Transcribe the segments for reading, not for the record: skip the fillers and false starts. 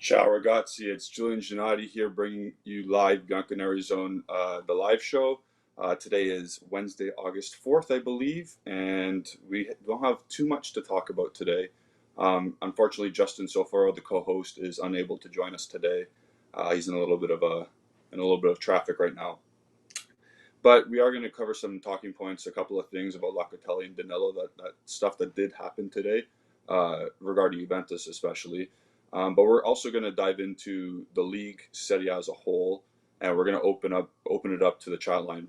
Ciao ragazzi, it's Julian Gennady here bringing you live Bianconerizon, the live show. Today is Wednesday, August 4th, I believe, and we don't have too much to talk about today. Unfortunately, Justin Sofaro, the co-host, is unable to join us today. He's in a little bit of traffic right now. But we are going to cover some talking points, a couple of things about Locatelli and Danilo, that stuff that did happen today, regarding Juventus especially. But we're also going to dive into the league, Serie A as a whole, and we're going to open it up to the chat line,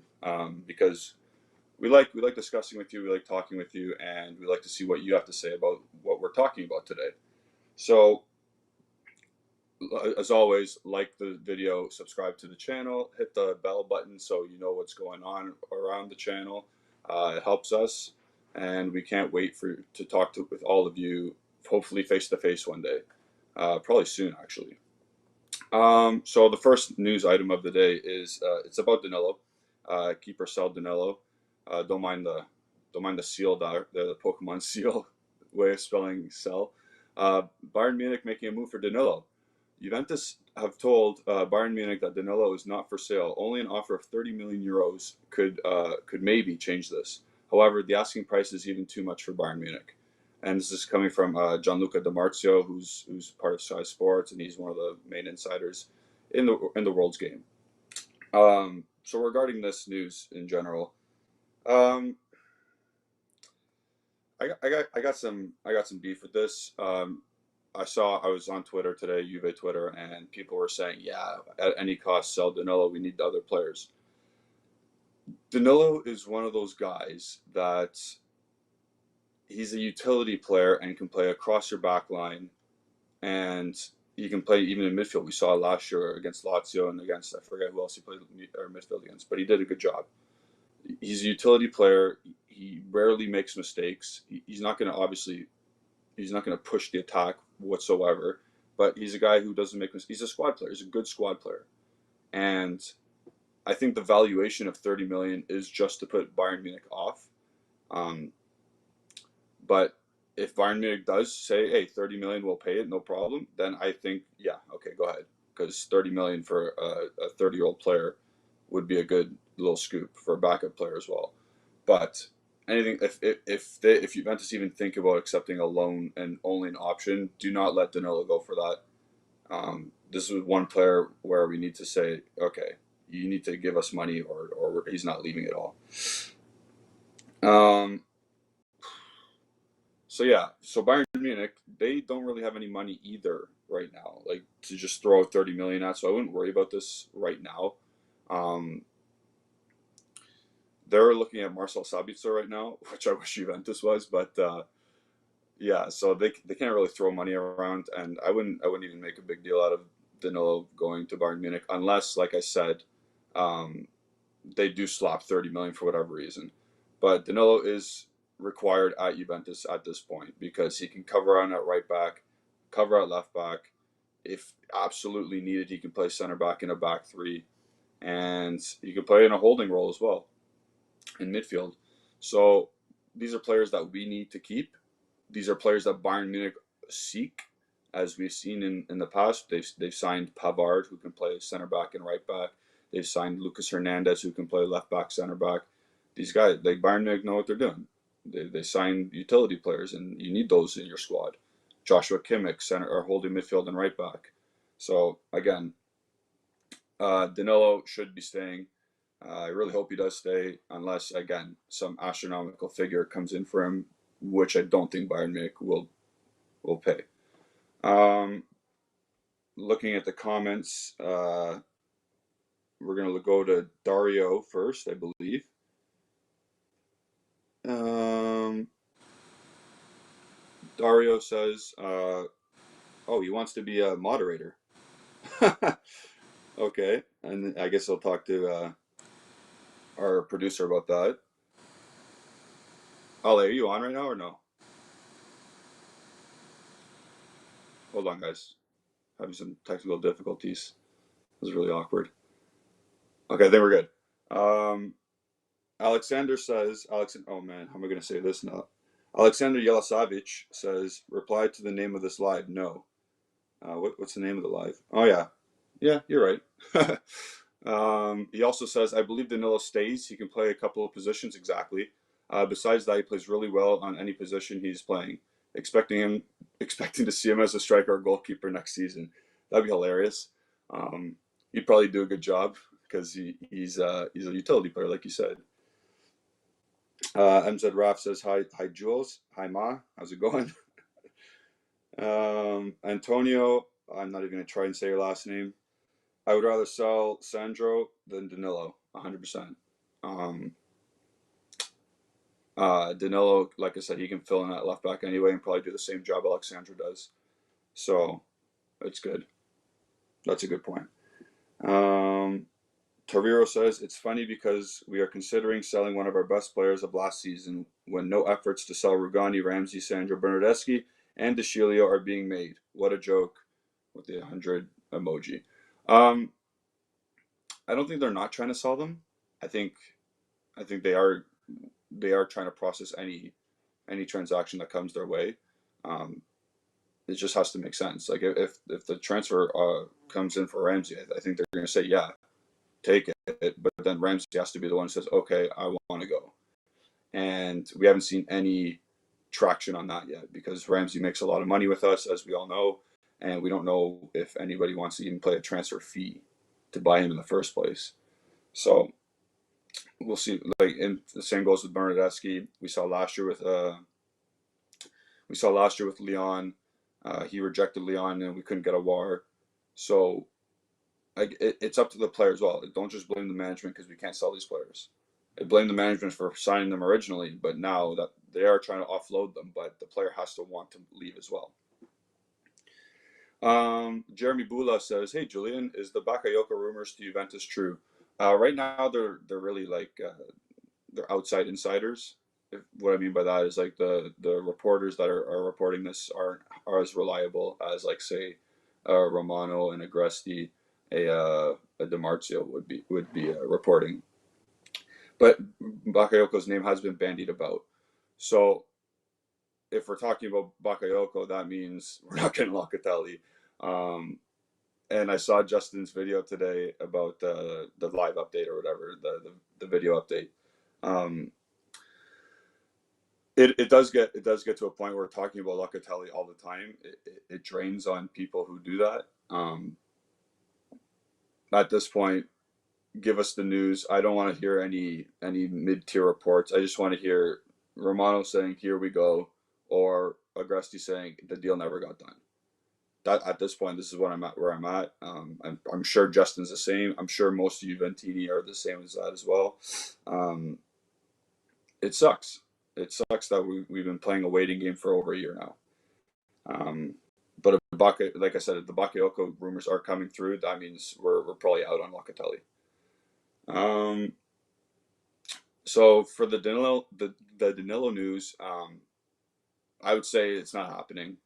because we like discussing with you, we like talking with you, and we like to see what you have to say about what we're talking about today. So, as always, like the video, subscribe to the channel, hit the bell button so you know what's going on around the channel. It helps us, and we can't wait to talk with all of you, hopefully face to face one day. Probably soon, actually. So the first news item of the day is it's about Danilo. Keep or sell Danilo. Don't mind the seal there, the Pokemon seal way of spelling sell. Bayern Munich making a move for Danilo. Juventus have told Bayern Munich that Danilo is not for sale. Only an offer of 30 million euros could maybe change this. However, the asking price is even too much for Bayern Munich. And this is coming from Gianluca Di Marzio, who's part of Sky Sports, and he's one of the main insiders in the World's Game. So regarding this news in general, I got some beef with this. I was on Twitter today, Juve Twitter, and people were saying, yeah, at any cost, sell Danilo. We need other players. Danilo is one of those guys that he's a utility player and can play across your back line, and he can play even in midfield. We saw last year against Lazio and against, I forget who else he played midfield against, but he did a good job. He's a utility player. He rarely makes mistakes. He's not going to push the attack whatsoever, but he's a guy who doesn't make mistakes. He's a squad player. He's a good squad player. And I think the valuation of 30 million is just to put Bayern Munich off. But if Bayern Munich does say, hey, 30 million, we'll pay it, no problem, then I think, yeah, okay, go ahead. Because 30 million for a 30-year-old player would be a good little scoop for a backup player as well. But anything, if Juventus even think about accepting a loan and only an option, do not let Danilo go for that. This is one player where we need to say, okay, you need to give us money, or he's not leaving at all. So yeah, so Bayern Munich, they don't really have any money either right now, like to just throw 30 million at. So I wouldn't worry about this right now. They're looking at Marcel Sabitzer right now, which I wish Juventus was, but yeah, so they can't really throw money around, and I wouldn't even make a big deal out of Danilo going to Bayern Munich unless, like I said, they do slap 30 million for whatever reason. But Danilo is required at Juventus at this point because he can cover on at right back, cover at left back. If absolutely needed, he can play center back in a back three, and he can play in a holding role as well in midfield. So these are players that we need to keep. These are players that Bayern Munich seek, as we've seen in the past. They've signed Pavard, who can play center back and right back. They've signed Lucas Hernandez, who can play left back, center back. These guys, like Bayern Munich, know what they're doing. They sign utility players, and you need those in your squad. Joshua Kimmich, center or holding midfield and right back. So again, Danilo should be staying. I really hope he does stay, unless again some astronomical figure comes in for him, which I don't think Bayern Munich will pay. Looking at the comments, we're going to go to Dario first, I believe. Dario says, oh, he wants to be a moderator. Okay, and I guess I'll talk to our producer about that. Ale, are you on right now or no? Hold on, guys. Having some technical difficulties. This is really awkward. Okay, I think we're good. Alexander says, oh man, how am I going to say this now? Alexander Yelasavich says, reply to the name of this live. No. What's the name of the live? Oh yeah, yeah, you're right. He also says, I believe Danilo stays. He can play a couple of positions exactly. Besides that, he plays really well on any position he's playing. Expecting him, expecting to see him as a striker or goalkeeper next season. That'd be hilarious. Um, he'd probably do a good job because he's a utility player, like you said. MZ Raf says hi Jules, hi Ma, how's it going? Antonio, I'm not even gonna try and say your last name. I would rather sell Sandro than Danilo, 100%. Um, Danilo, like I said, he can fill in that left back anyway and probably do the same job Alexandro does. So it's good. That's a good point. Um, Taviro says it's funny because we are considering selling one of our best players of last season when no efforts to sell Rugani, Ramsey, Sandro, Bernardeschi, and DeShilio are being made. What a joke with the 100 emoji. Um, I don't think they're not trying to sell them. I think I think they are trying to process any transaction that comes their way. Um, it just has to make sense. Like if the transfer comes in for Ramsey, I think they're going to say yeah, take it. But then Ramsey has to be the one who says okay, I want to go. And we haven't seen any traction on that yet because Ramsey makes a lot of money with us, as we all know, and we don't know if anybody wants to even play a transfer fee to buy him in the first place. So we'll see. Like, and the same goes with Bernardeschi. We saw last year with Leon. He rejected Leon, and we couldn't get a WAR. So it's up to the player as well. Don't just blame the management because we can't sell these players. I blame the management for signing them originally, but now that they are trying to offload them, but the player has to want to leave as well. Jeremy Bula says, "Hey Julian, is the Bakayoko rumors to Juventus true? Right now, they're really like they're outside insiders. What I mean by that is like the reporters that are reporting this are as reliable as like say Romano and Agresti, a DiMarzio would be reporting. But Bakayoko's name has been bandied about. So if we're talking about Bakayoko, that means we're not getting Locatelli. Um, and I saw Justin's video today about the live update or whatever the video update. Um, it does get to a point where we're talking about Locatelli all the time. It drains on people who do that. At this point, give us the news. I don't want to hear any mid tier reports. I just want to hear Romano saying "Here we go," or Agresti saying the deal never got done. That at this point, this is what I'm at. Where I'm at. I'm sure Justin's the same. I'm sure most of Juventini are the same as that as well. Um, it sucks. It sucks that we've been playing a waiting game for over a year now. But if like I said, if the Bakayoko rumors are coming through, that means we're probably out on Locatelli. Um, so for the Danilo news, I would say it's not happening.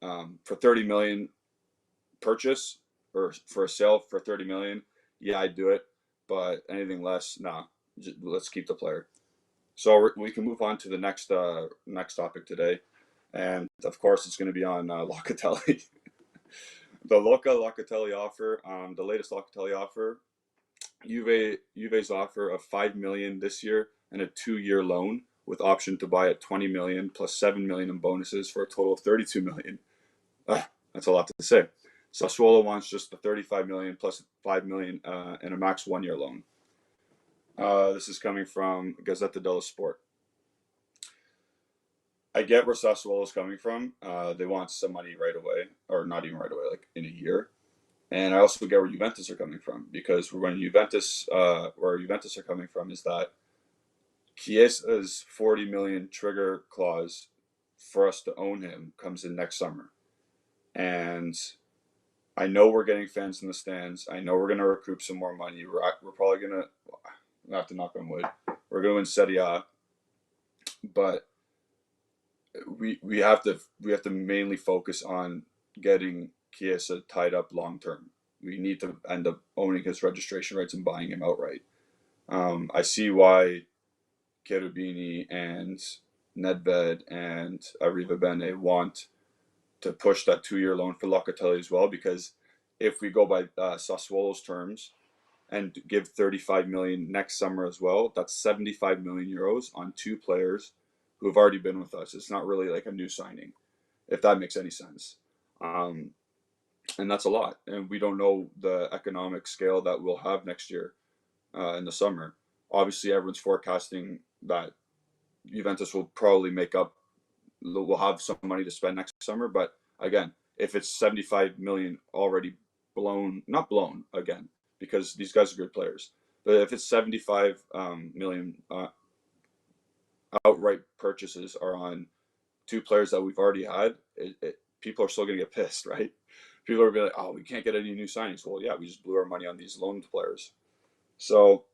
For 30 million purchase or for a sale for 30 million, yeah, I'd do it. But anything less, nah. Let's keep the player. So we can move on to the next topic today, and of course it's going to be on Locatelli. The Locatelli offer, the latest Locatelli offer, Juve's offer of 5 million this year and a 2-year loan with option to buy at 20 million plus 7 million in bonuses for a total of 32 million. That's a lot to say. Sassuolo wants just the 35 million plus 5 million and a max 1-year loan. This is coming from Gazzetta dello Sport. I get where Sassuolo is coming from. They want some money right away, or not even right away, like in a year. And I also get where Juventus are coming from because where Juventus are coming from is that Chiesa's 40 million trigger clause for us to own him comes in next summer, and I know we're getting fans in the stands. I know we're going to recoup some more money. We're probably going to have to knock on wood. We're going to win Serie A, but we have to mainly focus on getting Chiesa tied up long term. We need to end up owning his registration rights and buying him outright. I see why Cherubini and Nedved and Arriva Bene want to push that 2-year loan for Locatelli as well, because if we go by Sassuolo's terms and give 35 million next summer as well, that's 75 million euros on two players who have already been with us. It's not really like a new signing, if that makes any sense. And that's a lot. And we don't know the economic scale that we'll have next year in the summer. Obviously, everyone's forecasting that Juventus will probably we'll have some money to spend next summer. But again, if it's 75 million already not blown again, because these guys are good players, but if it's 75 million outright purchases are on two players that we've already had, people are still going to get pissed, right? People are going to be like, oh, we can't get any new signings. Well, yeah, we just blew our money on these loaned players. So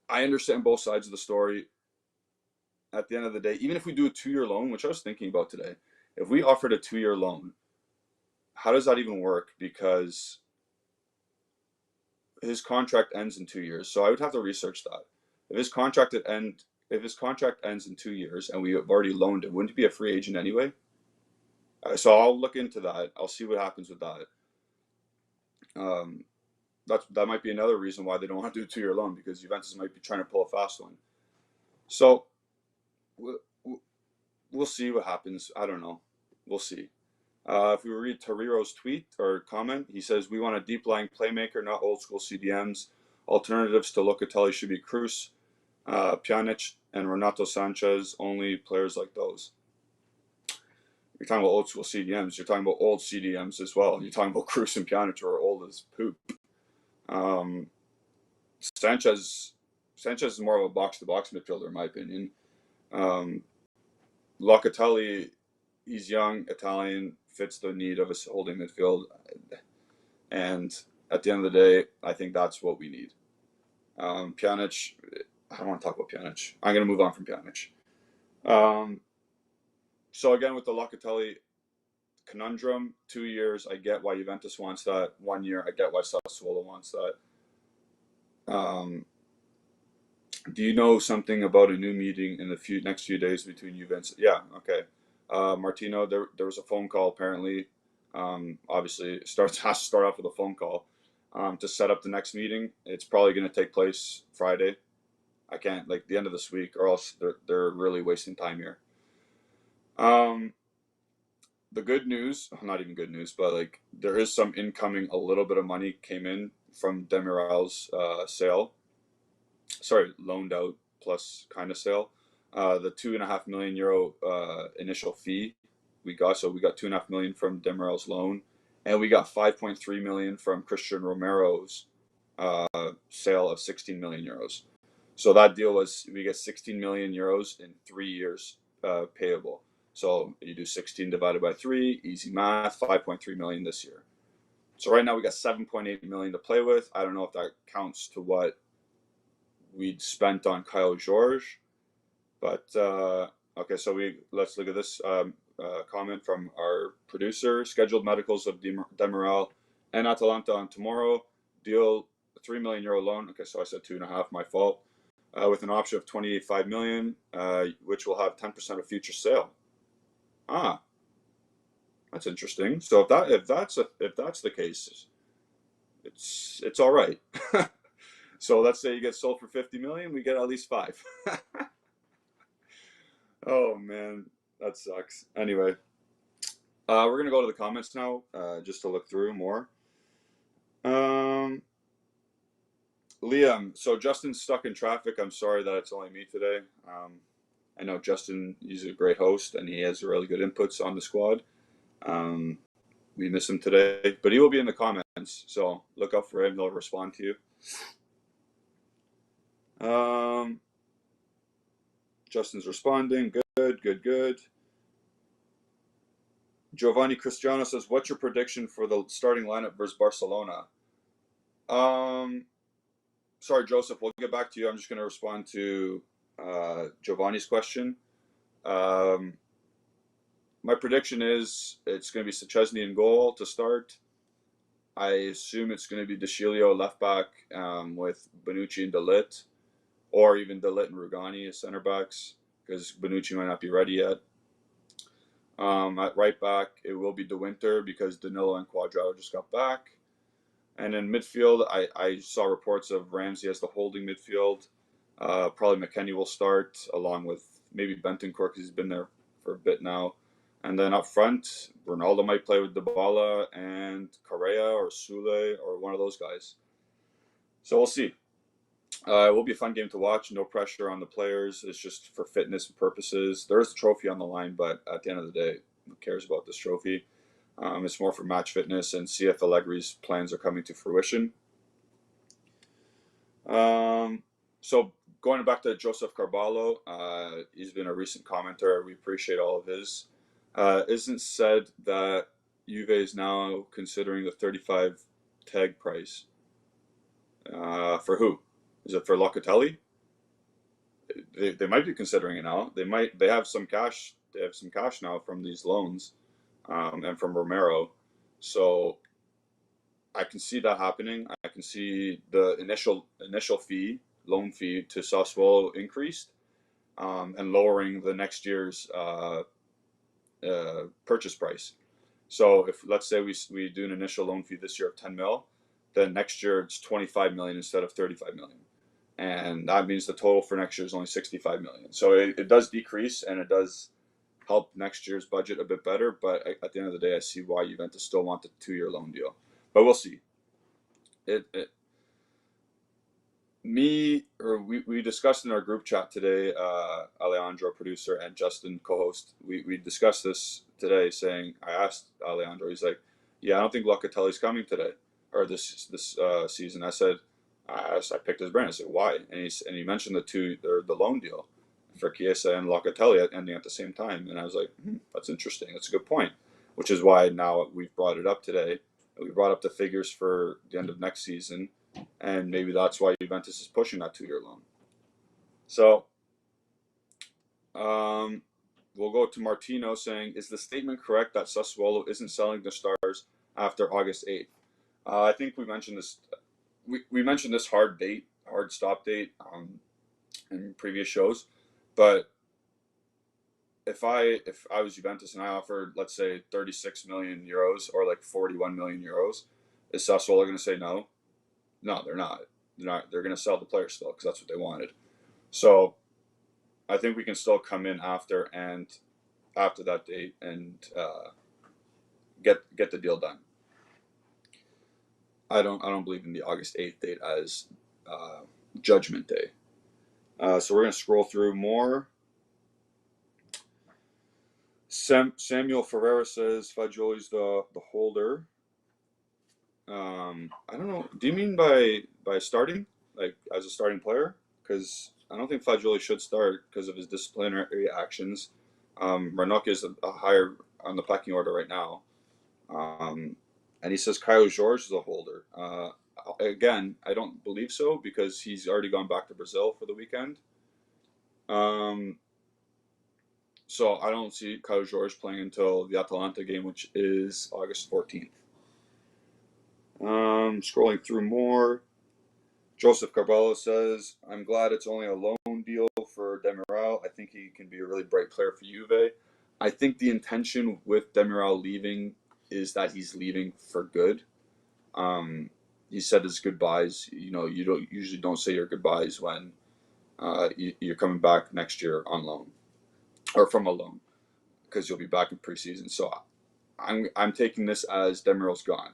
I understand both sides of the story. At the end of the day, even if we do a 2-year loan, which I was thinking about today, if we offered a 2-year loan, how does that even work? Because his contract ends in 2 years. So I would have to research that. If his contract ends in 2 years and we have already loaned it, wouldn't he be a free agent anyway? So I'll look into that. I'll see what happens with that. That might be another reason why they don't want to do a 2-year loan, because Juventus might be trying to pull a fast one. So we'll see what happens. I don't know. We'll see. If we read Tariro's tweet or comment, he says, we want a deep-lying playmaker, not old-school CDMs. Alternatives to Locatelli should be Cruz, Pjanic, and Renato Sanchez, only players like those. You're talking about old-school CDMs. You're talking about old CDMs as well. You're talking about Cruz and Pjanic, who are old as poop. Sanchez is more of a box-to-box midfielder, in my opinion. Locatelli, he's young, Italian, fits the need of a holding midfield. And at the end of the day, I think that's what we need. Pjanic, I don't want to talk about Pjanic. I'm going to move on from Pjanic. So again, with the Locatelli conundrum, 2 years, I get why Juventus wants that. 1 year, I get why Sassuolo wants that. Do you know something about a new meeting in the next few days between Juventus? Yeah, okay. Martino, there was a phone call apparently. Obviously, has to start off with a phone call to set up the next meeting. It's probably going to take place Friday. I can't, like, the end of this week, or else they're really wasting time here. The good news, not even good news, but like there is some incoming. A little bit of money came in from Demiral's sale. Sorry, loaned out plus kind of sale. The €2.5 million initial fee we got. So we got €2.5 million from Demiral's loan, and we got €5.3 million from Christian Romero's sale of €16 million. So that deal was we get €16 million in 3 years payable. So you do 16 divided by 3, easy math, 5.3 million this year. So right now we got 7.8 million to play with. I don't know if that counts to what we'd spent on Kyle George, but okay. So let's look at this comment from our producer. Scheduled medicals of Demiral and Atalanta on tomorrow. Deal €3 million loan. Okay, so I said 2.5. My fault. With an option of 28.5 million, which will have 10% of future sale. Ah, that's interesting. So if that's the case, it's all right. So let's say you get sold for 50 million, we get at least 5. Oh man, that sucks. Anyway, we're gonna go to the comments now, just to look through more. Liam, so Justin's stuck in traffic. I'm sorry that it's only me today. I know Justin, he's a great host and he has really good inputs on the squad. We miss him today, but he will be in the comments, so look out for him. He'll respond to you. Justin's responding. Good. Giovanni Cristiano says, what's your prediction for the starting lineup versus Barcelona? Sorry, Joseph, we'll get back to you. I'm just going to respond to Giovanni's question. My prediction is it's going to be Szczesny in goal to start. I assume it's going to be De Sciglio left back with Bonucci and De Ligt, or even De Ligt and Rugani as center backs, because Bonucci might not be ready yet. At right back, it will be De Winter because Danilo and Cuadrado just got back. And in midfield, I saw reports of Ramsey as the holding midfield. Probably McKennie will start along with maybe Bentancur because he's been there for a bit now. And then up front, Ronaldo might play with Dybala and Correa or Sule or one of those guys. So we'll see. It will be a fun game to watch. No pressure on the players. It's just for fitness purposes. There is a trophy on the line, but at the end of the day, who cares about this trophy? It's more for match fitness and see if Allegri's plans are coming to fruition. So going back to Joseph Carvalho, he's been a recent commenter. We appreciate all of his. Isn't said that Juve is now considering the 35 tag price. For who? Is it for Locatelli? They might be considering it now. They have some cash. They have some cash now from these loans, and from Romero. So I can see that happening. I can see the initial loan fee to Sassuolo increased, and lowering the next year's purchase price. So if let's say we do an initial loan fee this year of 10 mil, then next year it's 25 million instead of 35 million. And that means the total for next year is only 65 million. So it does decrease, and it does help next year's budget a bit better. But at the end of the day, I see why Juventus still want the 2-year loan deal. But we'll see. We discussed in our group chat today, Alejandro, producer, and Justin, co-host, we discussed this today, saying, I asked Alejandro, he's like, yeah, I don't think Locatelli's coming today, or this season. I picked his brain. I said, why? And he mentioned the loan deal for Chiesa and Locatelli ending at the same time. And I was like, that's interesting. That's a good point, which is why now we've brought it up today. We brought up the figures for the end of next season, and maybe that's why Juventus is pushing that 2-year loan. So we'll go to Martino saying, is the statement correct that Sassuolo isn't selling the stars after August 8th? I think we mentioned this. We mentioned this hard stop date in previous shows, but if I was Juventus and I offered, let's say, 36 million euros or like 41 million euros, is Sassuolo going to say no? No, they're not. They're going to sell the player still because that's what they wanted. So I think we can still come in after that date and get the deal done. I don't believe in the August 8th date as Judgment Day. So we're going to scroll through more. Samuel Ferreira says Fagioli's the holder. I don't know. Do you mean by starting, like as a starting player? Because I don't think Fagioli should start because of his disciplinary actions. Ranocchia is a higher on the pecking order right now. And he says Kyle George is a holder. Again, I don't believe so because he's already gone back to Brazil for the weekend. So I don't see Kyle George playing until the Atalanta game, which is August 14th. Scrolling through more. Joseph Carvalho says, I'm glad it's only a loan deal for Demiral. I think he can be a really bright player for Juve. I think the intention with Demiral leaving is that he's leaving for good. He said his goodbyes. You usually don't say your goodbyes when you're coming back next year on loan or from a loan because you'll be back in preseason. So I'm taking this as Demiral's gone,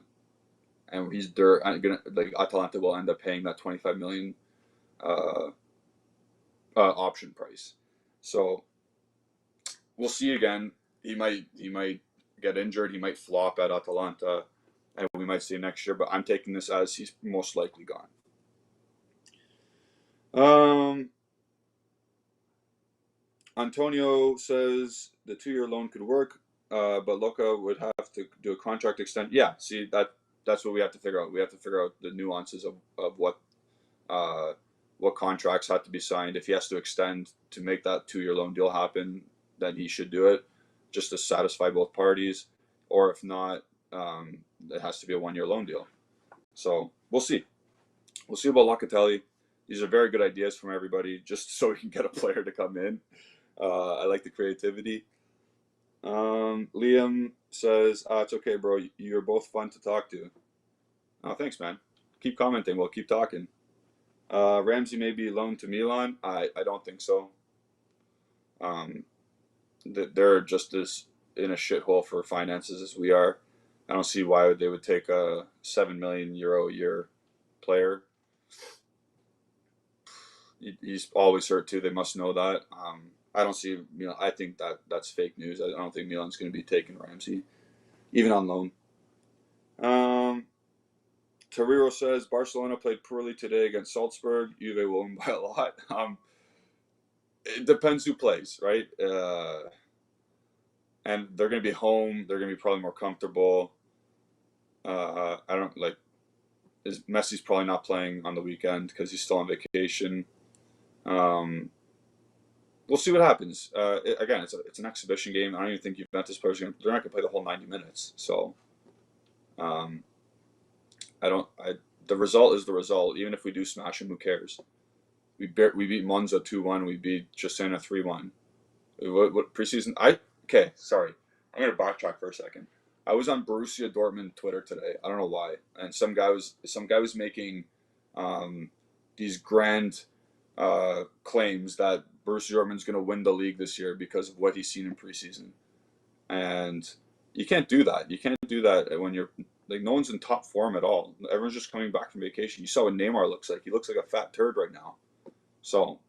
and Atalanta will end up paying that 25 million option price. So we'll see again. He might get injured. He might flop at Atalanta, and we might see him next year. But I'm taking this as he's most likely gone. Antonio says the 2-year loan could work, but Loca would have to do a contract extension. Yeah, see that's what we have to figure out. We have to figure out the nuances of what contracts have to be signed. If he has to extend to make that 2-year loan deal happen, then he should do it just to satisfy both parties. Or if not, it has to be a 1-year loan deal. So we'll see. We'll see about Locatelli. These are very good ideas from everybody, just so we can get a player to come in. I like the creativity. Liam says, it's okay, bro. You're both fun to talk to. Oh, thanks, man. Keep commenting. We'll keep talking. Ramsey may be loaned to Milan. I don't think so. Um, they're just as in a shithole for finances as we are. I don't see why they would take a €7 million a year player. He's always hurt too. They must know that. I don't see. I think that's fake news. I don't think Milan's going to be taking Ramsey, even on loan. Toriro says Barcelona played poorly today against Salzburg. Juve will win by a lot. It depends who plays, right? And they're going to be home. They're going to be probably more comfortable. I don't like. Messi's probably not playing on the weekend because he's still on vacation. We'll see what happens. Again, it's an exhibition game. I don't even think Juventus players they're not going to play the whole 90 minutes. So, I don't. The result is the result. Even if we do smash them, who cares? We beat Monza 2-1. We beat Cesena 3-1. What preseason? Okay. Sorry, I'm going to backtrack for a second. I was on Borussia Dortmund Twitter today. I don't know why, and some guy was making these grand claims that Borussia Dortmund's going to win the league this year because of what he's seen in preseason, and you can't do that. You can't do that when you're like no one's in top form at all. Everyone's just coming back from vacation. You saw what Neymar looks like. He looks like a fat turd right now. So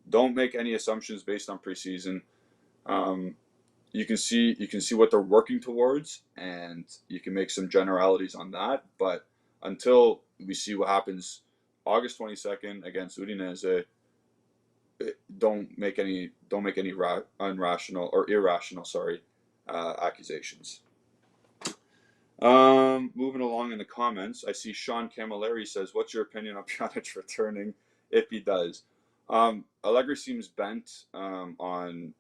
don't make any assumptions based on preseason. You can see what they're working towards, and you can make some generalities on that. But until we see what happens August 22nd against Udinese, don't make any irrational accusations. Moving along in the comments, I see Sean Camilleri says, "What's your opinion on Pjanic returning if he does?" Allegri seems bent on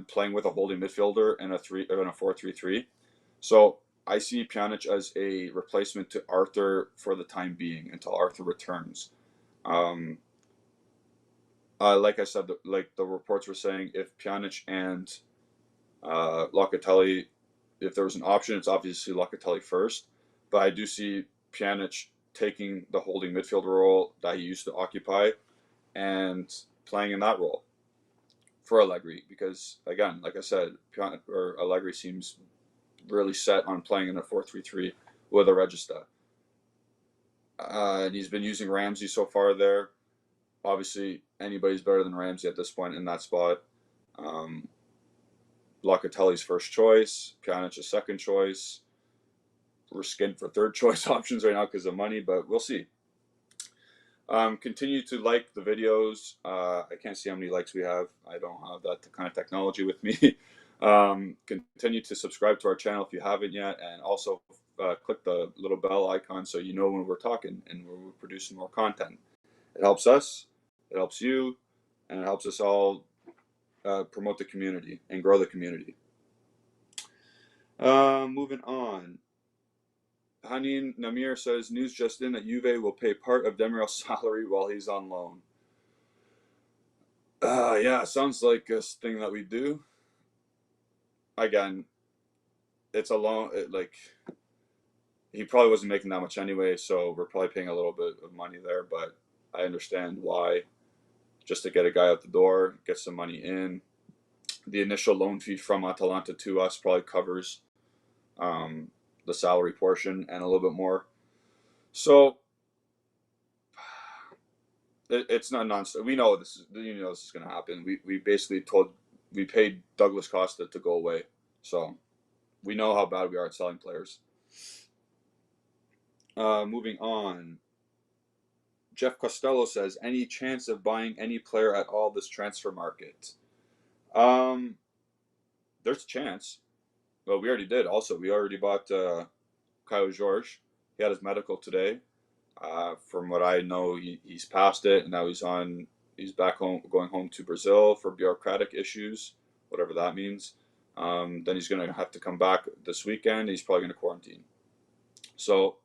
playing with a holding midfielder and a 4-3-3. So I see Pjanic as a replacement to Arthur for the time being until Arthur returns. Like I said, like the reports were saying, if Pjanic and Locatelli, if there was an option, it's obviously Locatelli first. But I do see Pjanic taking the holding midfielder role that he used to occupy and playing in that role for Allegri, because again, like I said, Allegri seems really set on playing in a 4-3-3 with a Regista. And he's been using Ramsey so far there. Obviously, anybody's better than Ramsey at this point in that spot. Locatelli's first choice, Pjanic's second choice. We're skint for third choice options right now because of money, but we'll see. Continue to like the videos. I can't see how many likes we have. I don't have that kind of technology with me. Continue to subscribe to our channel if you haven't yet, and also click the little bell icon so you know when we're talking and when we're producing more content. It helps us, it helps you, and it helps us all promote the community and grow the community. Moving on. Hanin Namir says, news just in that Juve will pay part of Demirel's salary while he's on loan. Yeah, sounds like a thing that we do. Again, it's a loan. He probably wasn't making that much anyway, so we're probably paying a little bit of money there, but I understand why. Just to get a guy out the door, get some money in. The initial loan fee from Atalanta to us probably covers the salary portion and a little bit more. So it's not nonsense. We know this is going to happen. We basically we paid Douglas Costa to go away, so we know how bad we are at selling players. Moving on. Jeff Costello says, any chance of buying any player at all this transfer market? There's a chance. Well, we already did. Also, we already bought Kyle George. He had his medical today. From what I know, he's passed it, and now he's back home, going home to Brazil for bureaucratic issues, whatever that means. Then he's going to have to come back this weekend. He's probably going to quarantine. So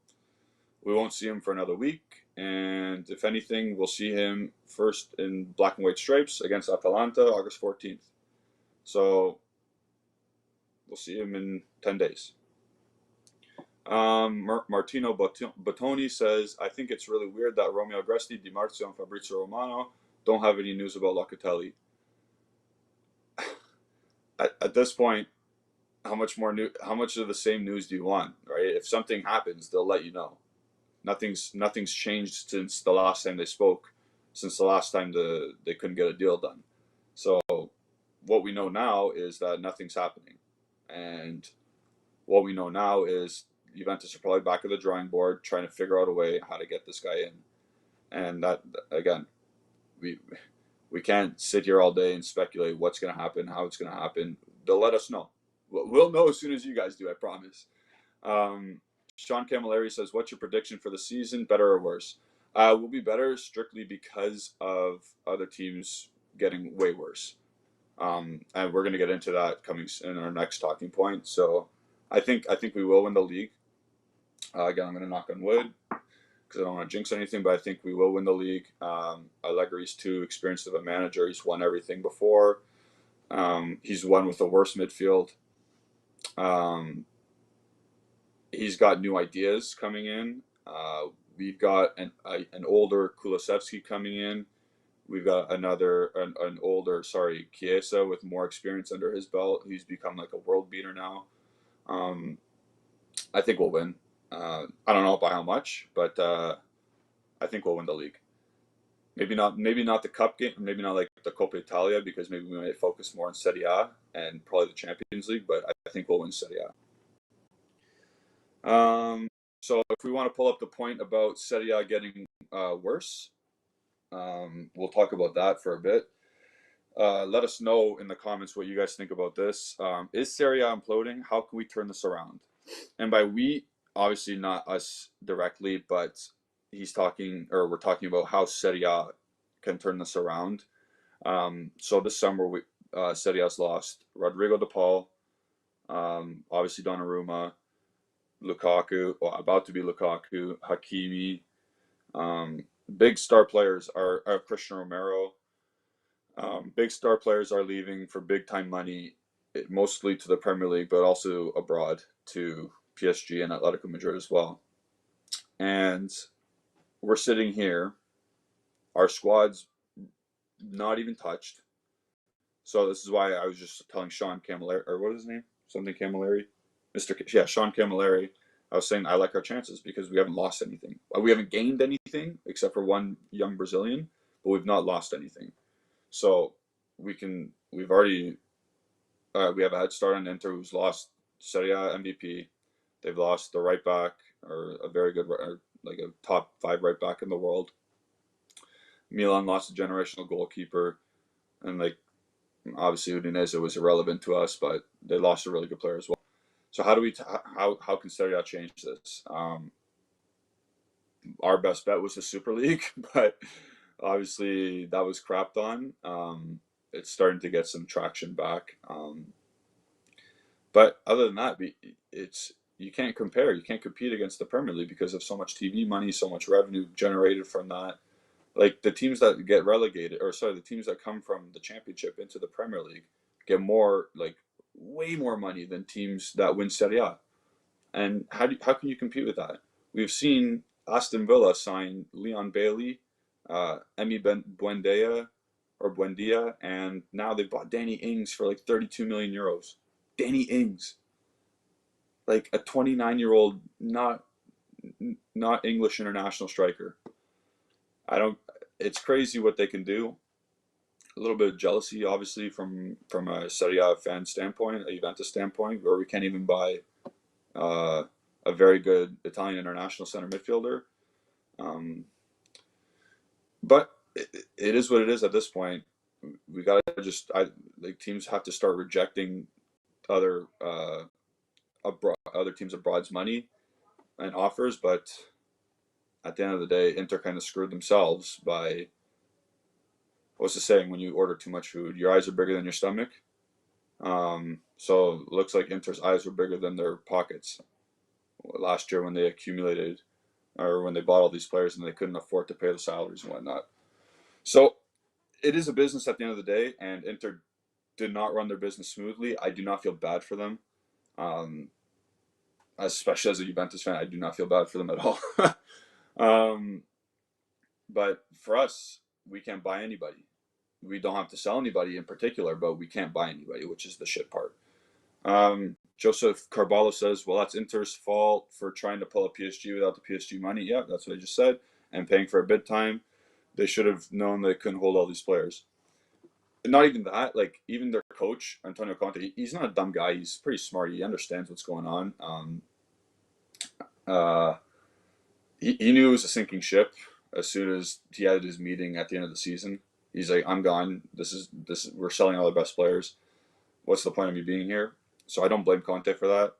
we won't see him for another week. And if anything, we'll see him first in black and white stripes against Atalanta, August 14th. So we'll see him in 10 days. Martino Bottoni says, I think it's really weird that Romeo Agresti, Di Marzio, and Fabrizio Romano don't have any news about Locatelli. At this point, how much of the same news do you want, right? If something happens, they'll let you know. Nothing's changed since the last time they spoke, since the last time they couldn't get a deal done. So what we know now is that nothing's happening, and what we know now is Juventus are probably back at the drawing board, trying to figure out a way how to get this guy in. And that, again, we can't sit here all day and speculate what's going to happen, how it's going to happen. They'll let us know. We'll know as soon as you guys do, I promise. Sean Camilleri says, what's your prediction for the season, better or worse? We'll be better strictly because of other teams getting way worse. And we're going to get into that coming in our next talking point. So I think we will win the league. Again, I'm going to knock on wood because I don't want to jinx anything, but I think we will win the league. Allegri's too experienced of a manager. He's won everything before. He's won with the worst midfield. He's got new ideas coming in. We've got an older Kulusevski coming in. We've got an older, Chiesa with more experience under his belt. He's become like a world beater now. I think we'll win. I don't know by how much, but I think we'll win the league. Maybe not the cup game, maybe not like the Coppa Italia, because maybe we might focus more on Serie A and probably the Champions League, but I think we'll win Serie A. So if we want to pull up the point about Serie A getting worse, we'll talk about that for a bit. Let us know in the comments what you guys think about this. Is Serie A imploding? How can we turn this around? And by we, obviously not us directly, but we're talking about how Serie A can turn this around. So this summer, Serie A's lost Rodrigo De Paul, obviously Donnarumma, Lukaku, about to be Lukaku, Hakimi. Big star players are Christian Romero. Big star players are leaving for big time money, mostly to the Premier League, but also abroad to PSG and Atletico Madrid as well. And we're sitting here, our squad's not even touched. So this is why I was just telling Sean Camilleri, or what is his name? Something Camilleri? Sean Camilleri. I was saying I like our chances because we haven't lost anything. We haven't gained anything except for one young Brazilian, but we've not lost anything. So we have a head start on Inter, who's lost Serie A MVP. They've lost the right back, or a very good, like a top 5 right back in the world. Milan lost a generational goalkeeper, and like obviously Udinese was irrelevant to us, but they lost a really good player as well. So how can Serie A change this? Our best bet was the Super League, but obviously that was crapped on. It's starting to get some traction back. But other than that, you can't compare. You can't compete against the Premier League because of so much TV money, so much revenue generated from that. Like the teams that get relegated, the teams that come from the Championship into the Premier League get way more money than teams that win Serie A. And how can you compete with that? We've seen Aston Villa sign Leon Bailey, Emi Buendia, and now they've bought Danny Ings for like 32 million euros. Danny Ings, like a 29-year-old, not English international striker. It's crazy what they can do. A little bit of jealousy, obviously, from a Serie A fan standpoint, a Juventus standpoint, where we can't even buy a very good Italian international center midfielder. But it is what it is at this point. We got to teams have to start rejecting other teams abroad's money and offers. But at the end of the day, Inter kind of screwed themselves by, what's the saying, when you order too much food, your eyes are bigger than your stomach. So it looks like Inter's eyes were bigger than their pockets last year when they accumulated, or when they bought all these players and they couldn't afford to pay the salaries and whatnot. So it is a business at the end of the day, and Inter did not run their business smoothly. I do not feel bad for them. Um, especially as a Juventus fan, I do not feel bad for them at all. um, but for us, we can't buy anybody. We don't have to sell anybody in particular, but we can't buy anybody, which is the shit part. Joseph Carballo says, well, that's Inter's fault for trying to pull a PSG without the PSG money. Yeah, that's what I just said. And paying for a bid time. They should have known they couldn't hold all these players. And not even that, like, even their coach, Antonio Conte, he's not a dumb guy. He's pretty smart. He understands what's going on. Uh, he knew it was a sinking ship as soon as he had his meeting at the end of the season. He's like, I'm gone. We're selling all our best players. What's the point of me being here? So I don't blame Conte for that.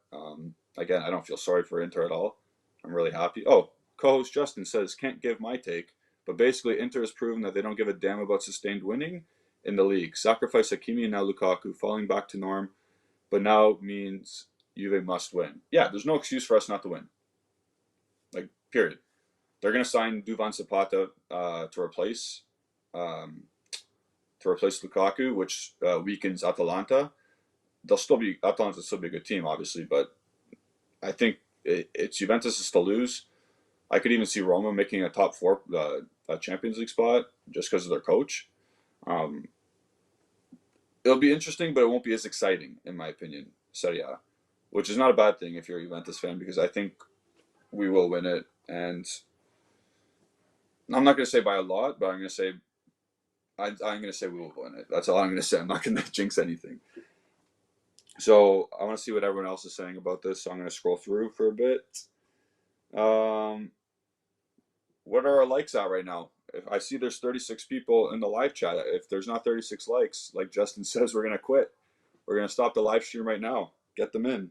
Again, I don't feel sorry for Inter at all. I'm really happy. Oh, co-host Justin says, can't give my take, but basically Inter has proven that they don't give a damn about sustained winning in the league. Sacrifice Hakimi and now Lukaku, falling back to norm, but now means Juve must win. Yeah, there's no excuse for us not to win. Like, period. They're going to sign Duvan Zapata to replace Lukaku, which weakens Atalanta. Atalanta will still be a good team, obviously, but I think it's Juventus to lose. I could even see Roma making a top four Champions League spot just because of their coach. It'll be interesting, but it won't be as exciting, in my opinion, Serie A, which is not a bad thing if you're a Juventus fan, because I think we will win it. And I'm not going to say by a lot, but I'm going to say we will win it. That's all I'm going to say. I'm not going to jinx anything. So I want to see what everyone else is saying about this. So I'm going to scroll through for a bit. What are our likes at right now? If I see there's 36 people in the live chat. If there's not 36 likes, like Justin says, we're going to quit. We're going to stop the live stream right now. Get them in.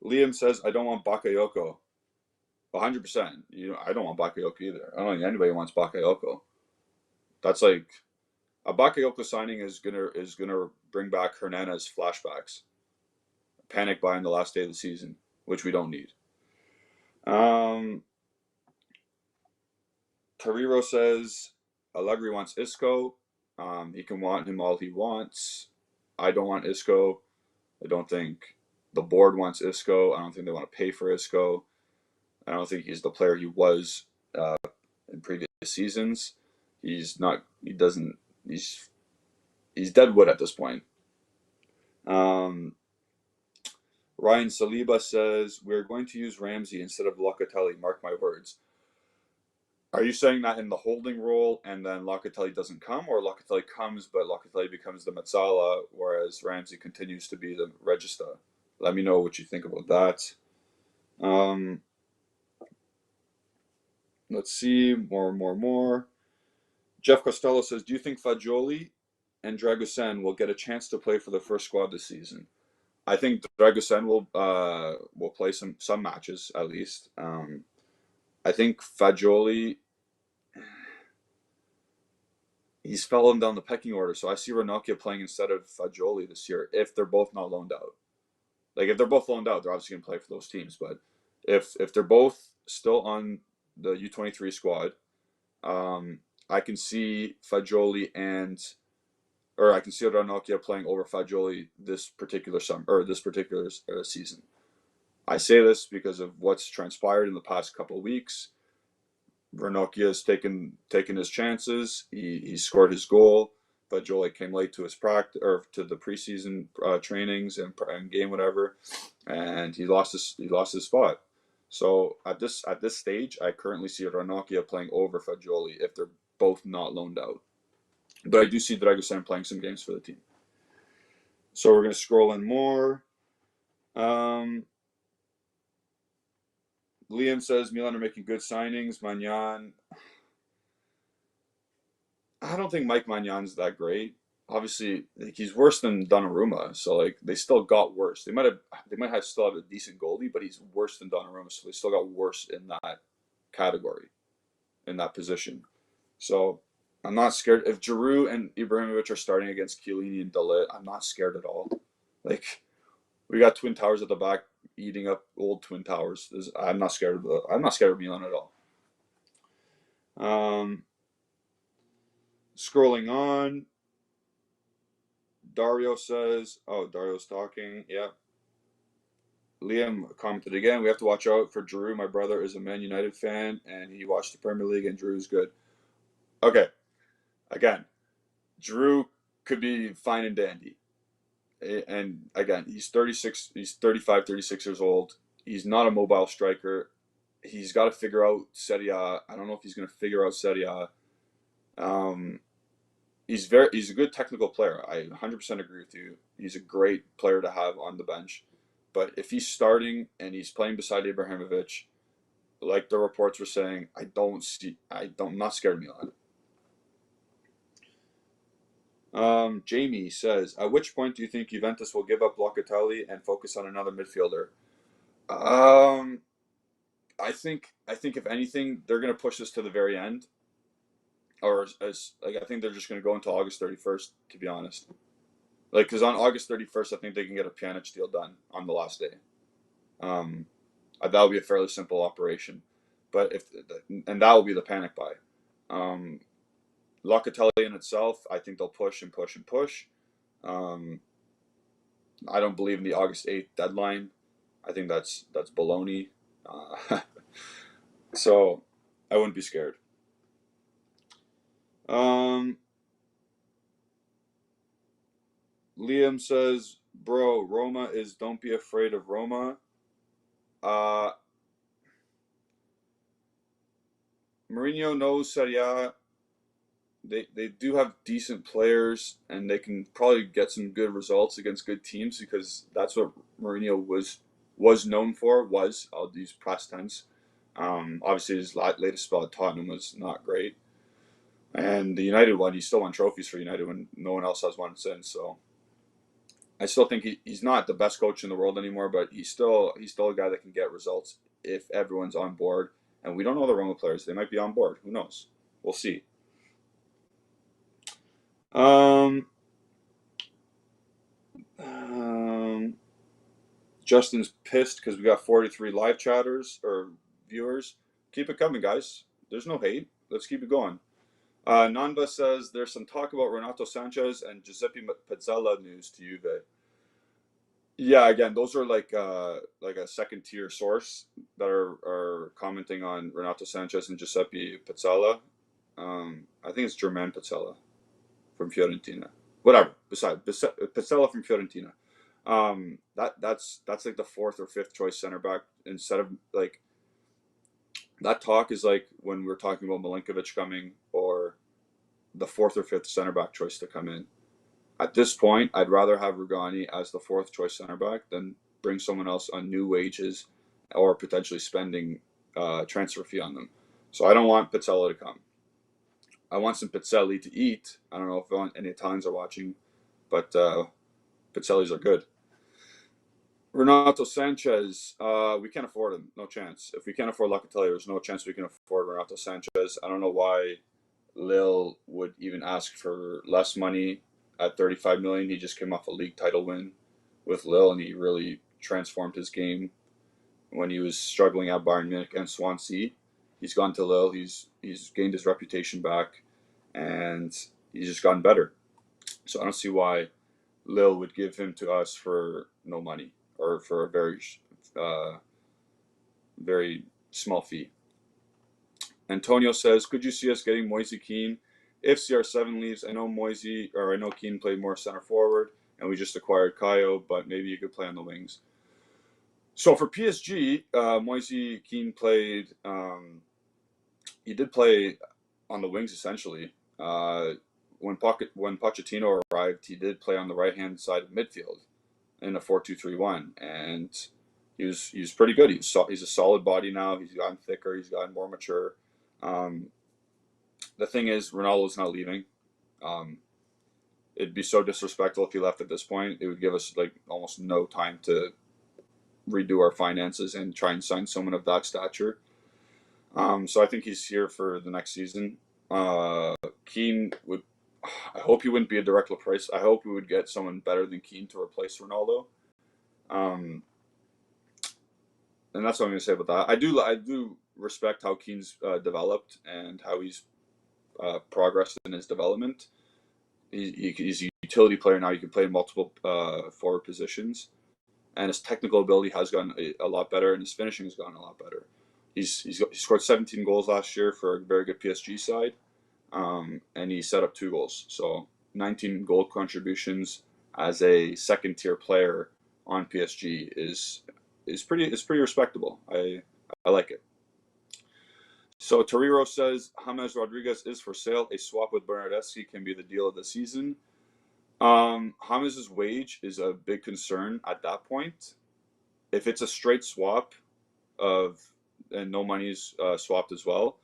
Liam says, I don't want Bakayoko. 100%. I don't want Bakayoko either. I don't think anybody wants Bakayoko. That's like a Bakayoko signing is gonna bring back Hernandez flashbacks. Panic buying the last day of the season, which we don't need. Tariro says Allegri wants Isco. He can want him all he wants. I don't want Isco. I don't think the board wants Isco. I don't think they want to pay for Isco. I don't think he's the player he was in previous seasons. He's not. He doesn't. He's dead wood at this point. Ryan Saliba says we're going to use Ramsey instead of Locatelli. Mark my words. Are you saying that in the holding role and then Locatelli doesn't come, or Locatelli comes but Locatelli becomes the Mezzala, whereas Ramsey continues to be the Regista? Let me know what you think about that. Let's see. More. Jeff Costello says, do you think Fagioli and Dragusin will get a chance to play for the first squad this season? I think Dragusin will play some matches at least. I think Fagioli, he's fallen down the pecking order, so I see Ranocchia playing instead of Fagioli this year if they're both not loaned out. Like, if they're both loaned out, they're obviously going to play for those teams. But if they're both still on the U23 squad, I can see Fagioli I can see Ranocchia playing over Fagioli this particular season. I say this because of what's transpired in the past couple of weeks. Ranocchia has taken his chances. He scored his goal. Fagioli came late to his practice or to the preseason trainings and game whatever, and he lost his spot. So at this stage, I currently see Ranocchia playing over Fagioli if they're both not loaned out. But I do see Dragusin playing some games for the team. So we're going to scroll in more. Liam says Milan are making good signings. Magnan. I don't think Mike Magnan's that great. Obviously, like, he's worse than Donnarumma. So like they still got worse. They might still have a decent goalie, but he's worse than Donnarumma. So they still got worse in that category, in that position. So I'm not scared. If Giroud and Ibrahimovic are starting against Chiellini and Dalit, I'm not scared at all. Like, we got Twin Towers at the back eating up old Twin Towers. I'm not scared of Milan at all. Scrolling on, Dario says, oh, Dario's talking. Yeah. Liam commented again, we have to watch out for Drew. My brother is a Man United fan, and he watched the Premier League, and Drew's good. Okay. Again, Drew could be fine and dandy. And again, he's 36, he's 35, 36 years old. He's not a mobile striker. He's got to figure out Serie A. I don't know if he's going to figure out Serie A. He's a good technical player. I 100% agree with you. He's a great player to have on the bench. But if he's starting and he's playing beside Ibrahimovic, like the reports were saying, I'm not scared of Milan. Jamie says, at which point do you think Juventus will give up Locatelli and focus on another midfielder? I think if anything, they're going to push this to the very end, or I think they're just going to go until August 31st. To be honest, because on August 31st, I think they can get a Pjanic deal done on the last day. That would be a fairly simple operation, but that will be the panic buy. Locatelli in itself, I think they'll push and push and push. I don't believe in the August 8th deadline. I think that's baloney. So I wouldn't be scared. Liam says, bro, Roma is don't be afraid of Roma. Mourinho knows Serie A. They do have decent players, and they can probably get some good results against good teams, because that's what Mourinho was known for. I'll use past tense. Obviously, his latest spell at Tottenham was not great, and the United one, he still won trophies for United when no one else has won since. So I still think he's not the best coach in the world anymore, but he's still a guy that can get results if everyone's on board. And we don't know the Roma players; they might be on board. Who knows? We'll see. Justin's pissed because we got 43 live chatters or viewers. Keep it coming, guys. There's no hate. Let's keep it going. Nanda says there's some talk about Renato Sanchez and Giuseppe Pizzella news to Juve. Yeah, again, those are like a second tier source that are commenting on Renato Sanchez and Giuseppe Pizzella. I think it's German Pizzella from Fiorentina. Whatever. Besides Pizzella from Fiorentina. That's like the fourth or fifth choice center back, instead of like that talk is like when we were talking about Milinkovic coming, or the fourth or fifth center back choice to come in. At this point, I'd rather have Rugani as the fourth choice center back than bring someone else on new wages or potentially spending transfer fee on them. So I don't want Pizzella to come. I want some Pizzelli to eat. I don't know if any Italians are watching, but Pizzellis are good. Renato Sanchez, we can't afford him. No chance. If we can't afford Locatelli, there's no chance we can afford Renato Sanchez. I don't know why Lille would even ask for less money at 35 million. He just came off a league title win with Lille, and he really transformed his game when he was struggling at Bayern Munich and Swansea. He's gone to Lille. He's gained his reputation back, and he's just gotten better. So I don't see why Lille would give him to us for no money, or for a very small fee. Antonio says, could you see us getting Moise Kean if CR7 leaves? I know Kean played more center forward, and we just acquired Kayo, but maybe you could play on the wings. So for PSG, Moise Kean played. He did play on the wings essentially. When Pochettino arrived, he did play on the right hand side of midfield in a 4-2-3-1, and he was pretty good. He's a solid body now. He's gotten thicker. He's gotten more mature. The thing is, Ronaldo's not leaving. It'd be so disrespectful if he left at this point. It would give us like almost no time to redo our finances and try and sign someone of that stature. So I think he's here for the next season. Keane would. I hope he wouldn't be a direct price. I hope we would get someone better than Keane to replace Ronaldo. And that's what I'm going to say about that. I do respect how Keane's developed and how he's progressed in his development. He's a utility player now. You can play in multiple forward positions, and his technical ability has gotten a lot better, and his finishing has gotten a lot better. He scored 17 goals last year for a very good PSG side, and he set up 2 goals. So 19 goal contributions as a second tier player on PSG is pretty respectable. I like it. So Toriro says James Rodriguez is for sale. A swap with Bernardeschi can be the deal of the season. James's wage is a big concern at that point. If it's a straight swap and no money's swapped as well,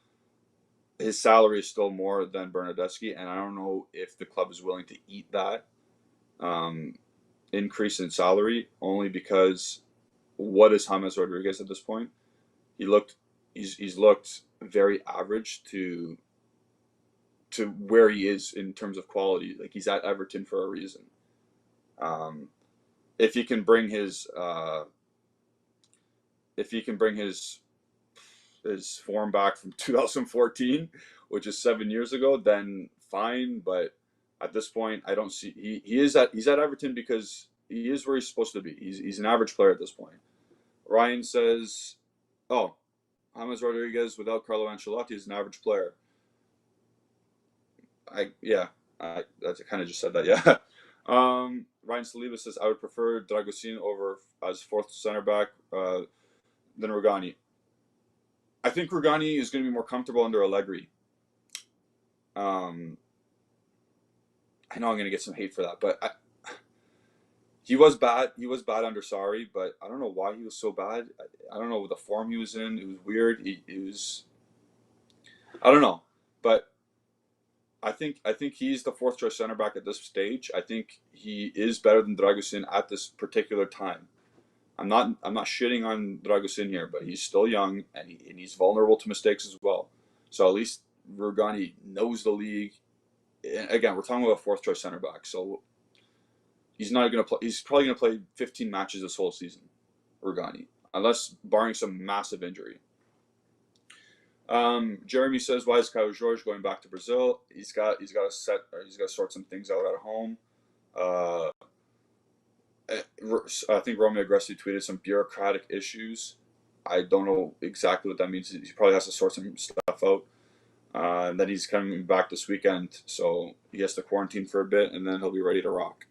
his salary is still more than Bernardeschi, and I don't know if the club is willing to eat that increase in salary, only because what is James Rodriguez at this point? He's looked very average to where he is in terms of quality. Like, he's at Everton for a reason. If he can bring his form back from 2014, which is 7 years ago, then fine. But at this point, I don't see he's at Everton because he is where he's supposed to be. He's an average player at this point. Ryan says, "Oh, James Rodriguez without Carlo Ancelotti is an average player." I kind of just said that. Yeah. Ryan Saliba says, "I would prefer Dragusin over as fourth center back than Rugani." I think Rugani is going to be more comfortable under Allegri. I know I'm going to get some hate for that, but he was bad. He was bad under Sarri, but I don't know why he was so bad. I don't know the form he was in. It was weird. He was. I don't know, but I think he's the fourth choice center back at this stage. I think he is better than Dragusin at this particular time. I'm not shitting on Dragusin here, but he's still young and he's vulnerable to mistakes as well. So at least Rugani knows the league. And again, we're talking about a fourth choice center back, so he's not going to play. He's probably going to play 15 matches this whole season, Rugani, unless barring some massive injury. Jeremy says, "Why is Caio Jorge going back to Brazil? He's got to sort some things out at home." I think Romeo Agressi tweeted some bureaucratic issues. I don't know exactly what that means. He probably has to sort some stuff out. And then he's coming back this weekend, so he has to quarantine for a bit, and then he'll be ready to rock.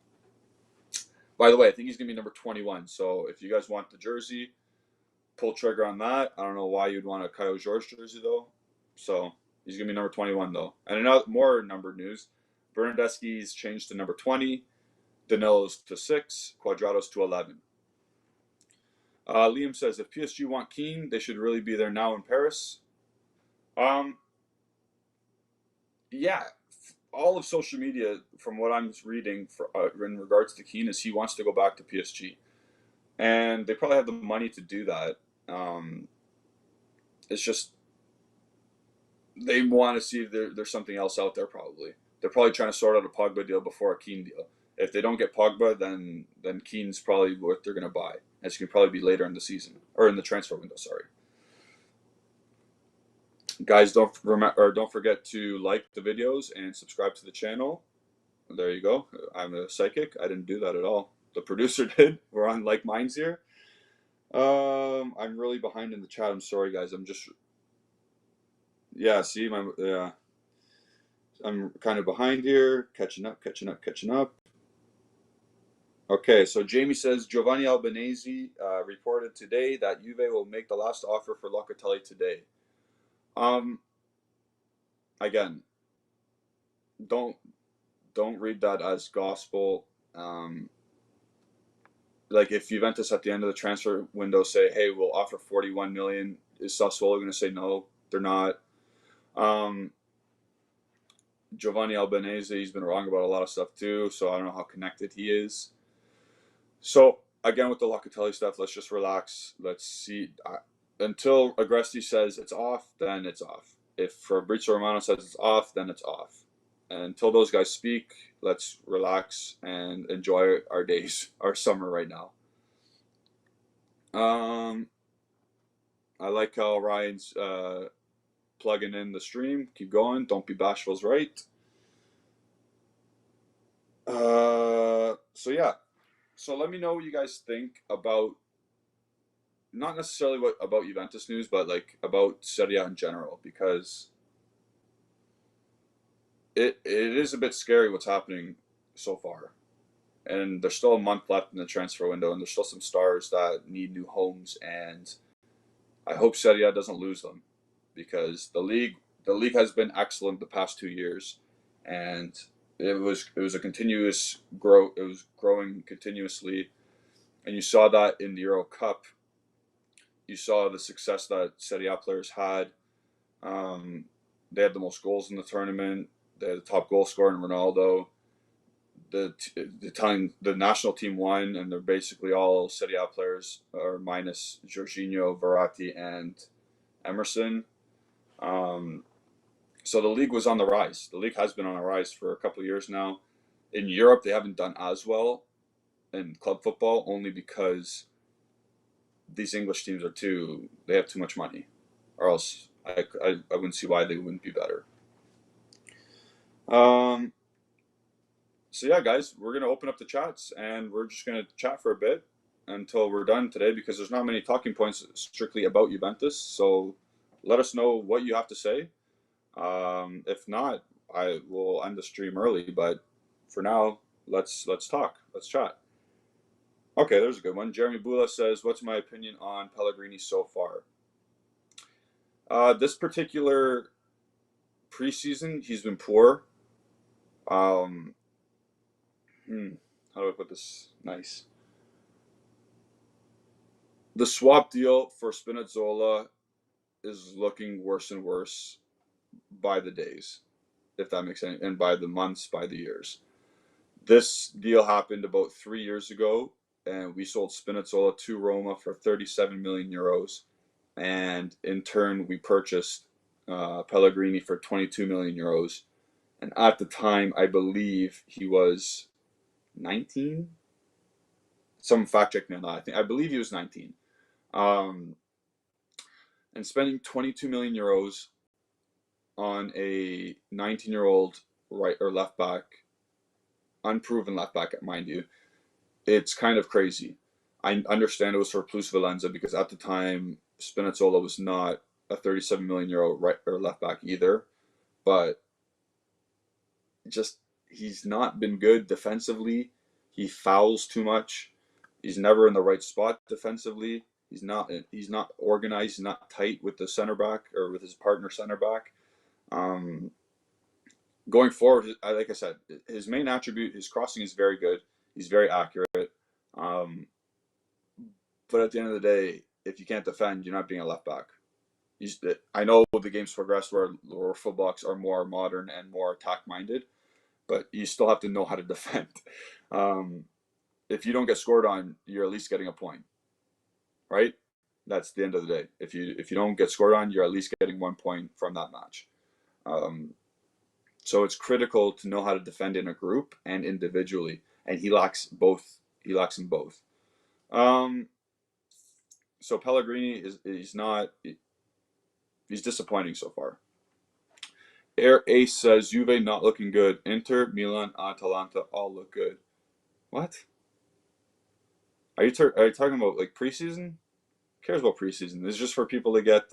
By the way, I think he's going to be number 21. So if you guys want the jersey, pull trigger on that. I don't know why you'd want a Caio Jorge jersey, though. So he's going to be number 21, though. And another more numbered news, Bernardeschi's changed to number 20. Danilo's to 6, Quadrado's to 11. Liam says, if PSG want Keane, they should really be there now in Paris. Yeah, all of social media, from what I'm reading in regards to Keane, is he wants to go back to PSG. And they probably have the money to do that. It's just they want to see if there's something else out there, probably. They're probably trying to sort out a Pogba deal before a Keane deal. If they don't get Pogba, then Keane's probably what they're going to buy. It's going to probably be later in the season, or in the transfer window, sorry. Guys, don't forget to like the videos and subscribe to the channel. There you go. I'm a psychic. I didn't do that at all. The producer did. We're on like minds here. I'm really behind in the chat. I'm sorry, guys. I'm just see I'm kind of behind here. Catching up. Okay, so Jamie says Giovanni Albanese reported today that Juve will make the last offer for Locatelli today. Again, don't read that as gospel. Like, if Juventus at the end of the transfer window say, "Hey, we'll offer 41 million," is Sassuolo going to say no? They're not. Giovanni Albanese, he's been wrong about a lot of stuff too, so I don't know how connected he is. So again, with the Locatelli stuff, let's just relax. Let's see until Agresti says it's off, then it's off. If Fabrizio Romano says it's off, then it's off. And until those guys speak, let's relax and enjoy our days, our summer right now. I like how Ryan's plugging in the stream. Keep going. Don't be bashful's right. So yeah. So let me know what you guys think about not necessarily what about Juventus news, but like about Serie A in general, because it is a bit scary what's happening so far. And there's still a month left in the transfer window, and there's still some stars that need new homes. And I hope Serie A doesn't lose them, because the league has been excellent the past 2 years, and it was a continuous grow. It was growing continuously, and you saw that in the Euro Cup. You saw the success that Serie A players had. Um, they had the most goals in the tournament. They had the top goal scorer in Ronaldo. The national team won, and they're basically all Serie A players, or minus Jorginho, Verratti, and Emerson. Um, so the league was on the rise. The league has been on a rise for a couple of years now. In Europe, they haven't done as well in club football, only because these English teams they have too much money, or else I wouldn't see why they wouldn't be better. Um, so yeah, guys, we're gonna open up the chats, and we're just gonna chat for a bit until we're done today, because there's not many talking points strictly about Juventus. So let us know what you have to say. If not, I will end the stream early. But for now, let's talk. Let's chat. Okay, there's a good one. Jeremy Bula says, "What's my opinion on Pellegrini so far?" This particular preseason, he's been poor. Um, how do I put this? Nice. The swap deal for Spinazzola is looking worse and worse by the days, if that makes sense, and by the months, by the years. This deal happened about 3 years ago, and we sold Spinazzola to Roma for 37 million euros, and in turn we purchased Pellegrini for 22 million euros. And at the time, I believe he was 19. Some fact check me on that. I believe he was 19. Um, and spending 22 million euros on a 19-year-old right or left back, unproven left back, mind you, it's kind of crazy. I understand it was for Plus Valenza, because at the time Spinazzola was not a 37 million euro right or left back either, but just he's not been good defensively. He fouls too much. He's never in the right spot defensively. He's not organized. He's not tight with the center back or with his partner center back. Um, Going forward, like I said, his main attribute, his crossing is very good. He's very accurate. Um, but at the end of the day, if you can't defend, you're not being a left back. I know the game's progressed where fullbacks are more modern and more attack minded, but you still have to know how to defend. Um, if you don't get scored on, you're at least getting a point, right? That's the end of the day. If you don't get scored on, you're at least getting 1 point from that match. Um, so it's critical to know how to defend in a group and individually, and he lacks both. He lacks in both. Um, so Pellegrini is not he's disappointing so far. Air Ace says Juve not looking good. Inter, Milan, Atalanta all look good. What? Are you talking about like preseason? Who cares about preseason? It's just for people to get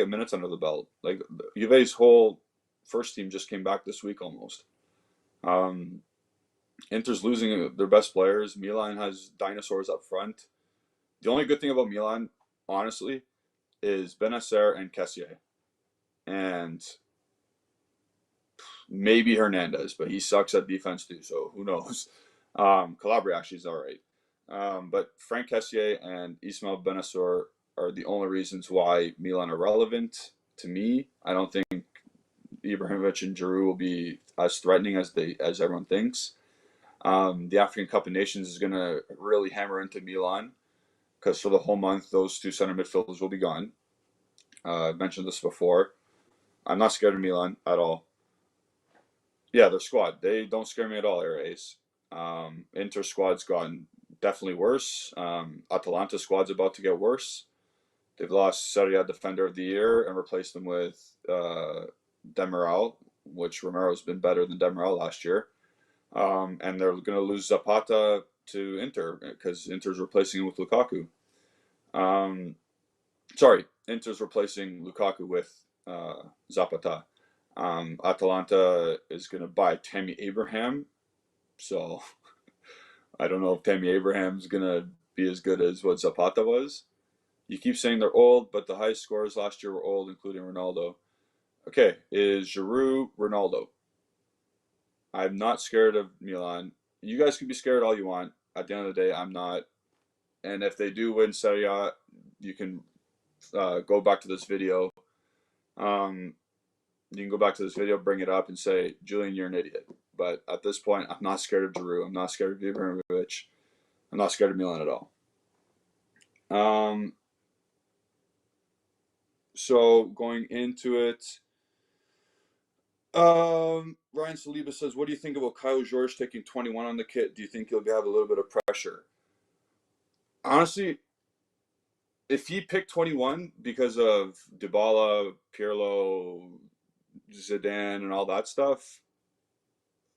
minutes under the belt. Like Juve's whole first team just came back this week almost. Um, Inter's losing their best players. Milan has dinosaurs up front. The only good thing about Milan, honestly, is Benacer and Kessié, and maybe Hernandez, but he sucks at defense too. So who knows? Calabria actually is all right. But Frank Kessié and Ismail Benacer are the only reasons why Milan are relevant to me. I don't think Ibrahimovic and Giroud will be as threatening as everyone thinks. The African Cup of Nations is going to really hammer into Milan, because for the whole month those two center midfielders will be gone. I've mentioned this before. I'm not scared of Milan at all. Yeah, their squad. They don't scare me at all, Air Ace. Inter squad's gotten definitely worse. Atalanta squad's about to get worse. They've lost Serie A Defender of the Year and replaced them with Demiral. which Romero's been better than Demiral last year. And they're going to lose Zapata to Inter because Inter's replacing him with Lukaku. Sorry, Inter's replacing Lukaku with Zapata. Atalanta is going to buy Tammy Abraham, so I don't know if Tammy Abraham's going to be as good as what Zapata was. You keep saying they're old, but the highest scorers last year were old, including Ronaldo. Okay, is Giroud Ronaldo? I'm not scared of Milan. You guys can be scared all you want. At the end of the day, I'm not. And if they do win Serie A, you can go back to this video. You can go back to this video, bring it up, and say, Julian, you're an idiot. But at this point, I'm not scared of Giroud. I'm not scared of Ibrahimovic. I'm not scared of Milan at all. So going into it, Ryan Saliba says, what do you think about Kyle George taking 21 on the kit? Do you think he'll have a little bit of pressure? Honestly, if he picked 21 because of Dybala, Pirlo, Zidane, and all that stuff,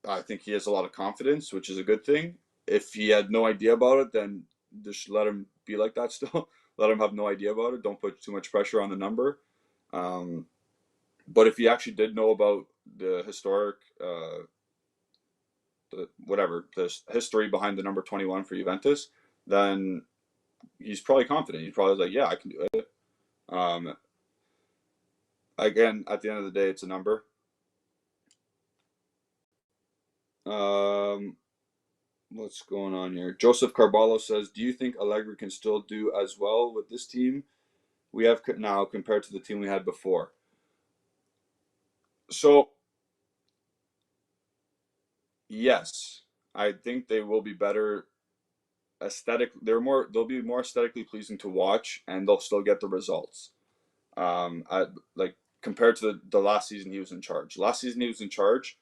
I think he has a lot of confidence, which is a good thing. If he had no idea about it, then just let him be like that still. Let him have no idea about it. Don't put too much pressure on the number. But if he actually did know about the historic, the history behind the number 21 for Juventus, then he's probably confident. He's probably like, yeah, I can do it. Again, at the end of the day, it's a number. What's going on here? Joseph Carballo says, do you think Allegri can still do as well with this team we have now compared to the team we had before? So, yes, I think they will be better aesthetic. They'll be more aesthetically pleasing to watch, and they'll still get the results. Like compared to the last season he was in charge. Last season he was in charge,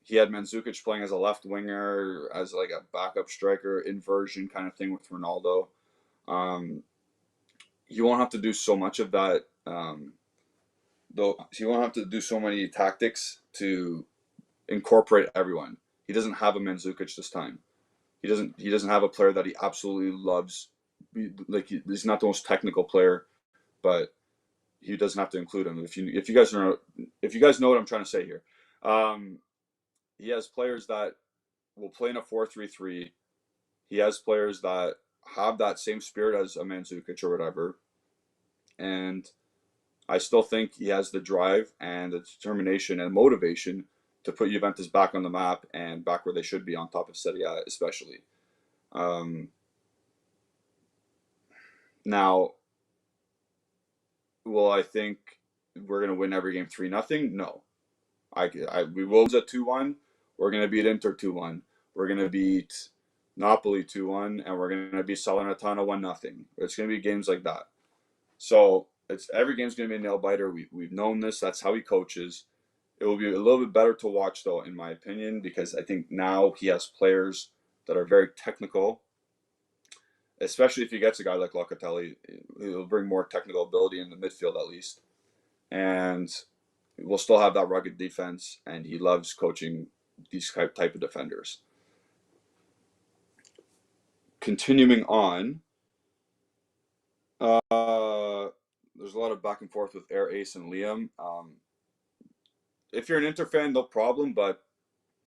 he had Mandzukic playing as a left winger, as like a backup striker, inversion kind of thing with Ronaldo. You won't have to do so much of that. Though you won't have to do so many tactics to incorporate everyone. He doesn't have a Mandzukic this time. He doesn't have a player that he absolutely loves. Like he's not the most technical player, but he doesn't have to include him. If you guys know what I'm trying to say here, he has players that will play in a 4-3-3. He has players that have that same spirit as a Mandzukic or whatever, and I still think he has the drive and the determination and motivation to put Juventus back on the map and back where they should be on top of Serie A, especially. Now, will I think we're going to win every game 3-0? No. We will lose at 2-1. We're going to beat Inter 2-1. We're going to beat Napoli 2-1, and we're going to beat Salernitana 1-0. It's going to be games like that. So every game's going to be a nail biter. We've known this. That's how he coaches. It will be a little bit better to watch, though, in my opinion, because I think now he has players that are very technical, especially if he gets a guy like Locatelli. He'll bring more technical ability in the midfield, at least. And we'll still have that rugged defense, and he loves coaching these type of defenders. Continuing on, there's a lot of back and forth with Air Ace and Liam. If you're an Inter fan, no problem, but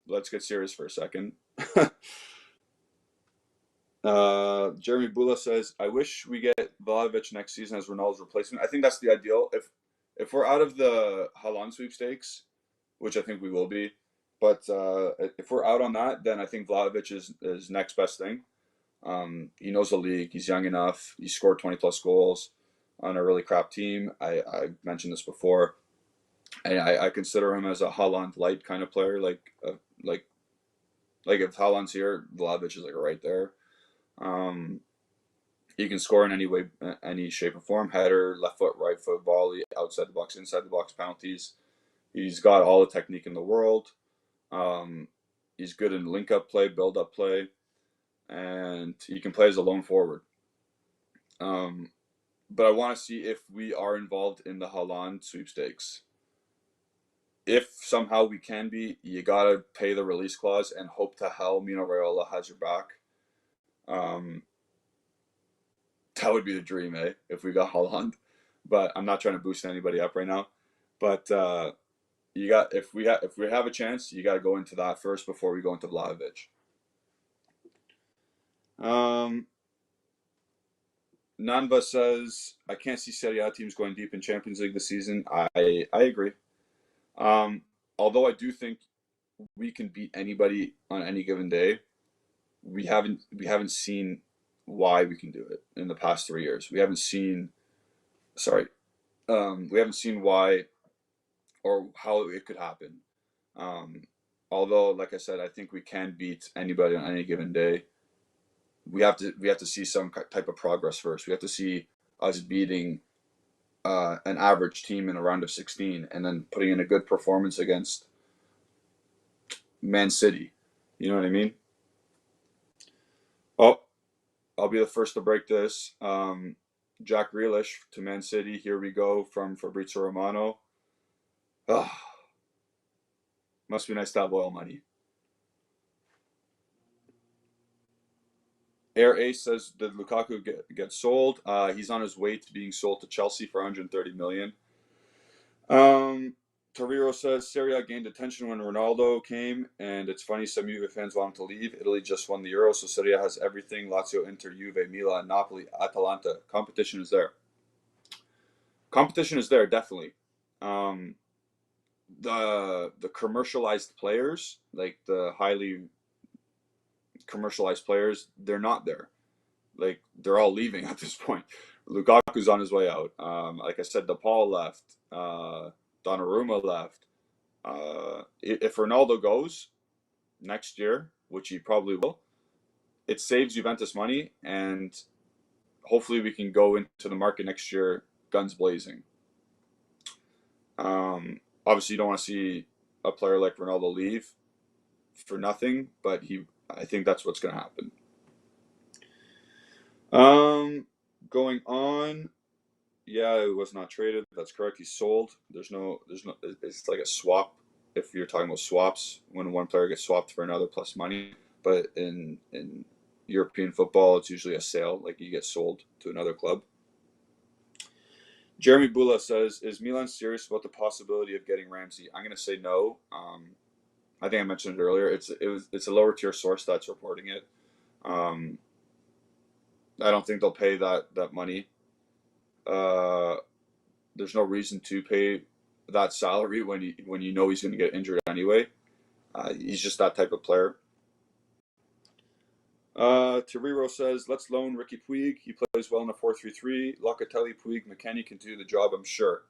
let's get serious for a second. Jeremy Bula says, I wish we get Vlahovic next season as Ronaldo's replacement. I think that's the ideal. If we're out of the Haaland sweepstakes, which I think we will be, but if we're out on that, then I think Vlahovic is next best thing. He knows the league. He's young enough. He scored 20-plus goals on a really crap team. I mentioned this before. I consider him as a Haaland light kind of player. Like if Haaland's here, Vlahovic is like right there. He can score in any way, any shape or form. Header, left foot, right foot, volley, outside the box, inside the box, penalties. He's got all the technique in the world. He's good in link-up play, build-up play, and he can play as a lone forward. But I want to see if we are involved in the Haaland sweepstakes. if somehow we can be, you gotta pay the release clause and hope to hell Mino Raiola has your back. Um, that would be the dream, eh? If we got Holland, but I'm not trying to boost anybody up right now. But you got if we have a chance, you got to go into that first before we go into Vlahovic. Nanva says I can't see Serie A teams going deep in Champions League this season. I agree. Um, although I do think we can beat anybody on any given day. We haven't seen why we can do it in the past 3 years. Sorry, we haven't seen why or how it could happen. Um, although, like I said, I think we can beat anybody on any given day. We have to see some type of progress first. We have to see us beating an average team in a round of 16, and then putting in a good performance against Man City. You know what I mean? Oh, I'll be the first to break this. Jack Grealish to Man City. Here we go from Fabrizio Romano. Oh, must be nice to have oil money. Air Ace says, did Lukaku get sold? He's on his way to being sold to Chelsea for 130 million. Toriro says Serie A gained attention when Ronaldo came, and it's funny some Juve fans want him to leave. Italy just won the Euro, so Serie A has everything. Lazio, Inter, Juve, Milan, Napoli, Atalanta. Competition is there. Competition is there, definitely. Um, the commercialized players, like the highly commercialized players, they're not there. Like they're all leaving at this point. Lukaku's on his way out. Like I said, DePaul left. Donnarumma left. If Ronaldo goes next year, which he probably will, it saves Juventus money, and hopefully we can go into the market next year guns blazing. Obviously, you don't want to see a player like Ronaldo leave for nothing, but I think that's what's going to happen. Going on, yeah, it was not traded. That's correct. He's sold. There's no. It's like a swap. If you're talking about swaps, when one player gets swapped for another plus money, but in European football, it's usually a sale. Like you get sold to another club. Jeremy Bula says, "Is Milan serious about the possibility of getting Ramsey?" I'm going to say no. I think I mentioned it earlier. It's a lower tier source that's reporting it. I don't think they'll pay that money. There's no reason to pay that salary when you know he's going to get injured anyway. He's just that type of player. Toriro says, let's loan Ricky Puig. He plays well in a 4-3-3. Locatelli, Puig, McKennie can do the job, I'm sure.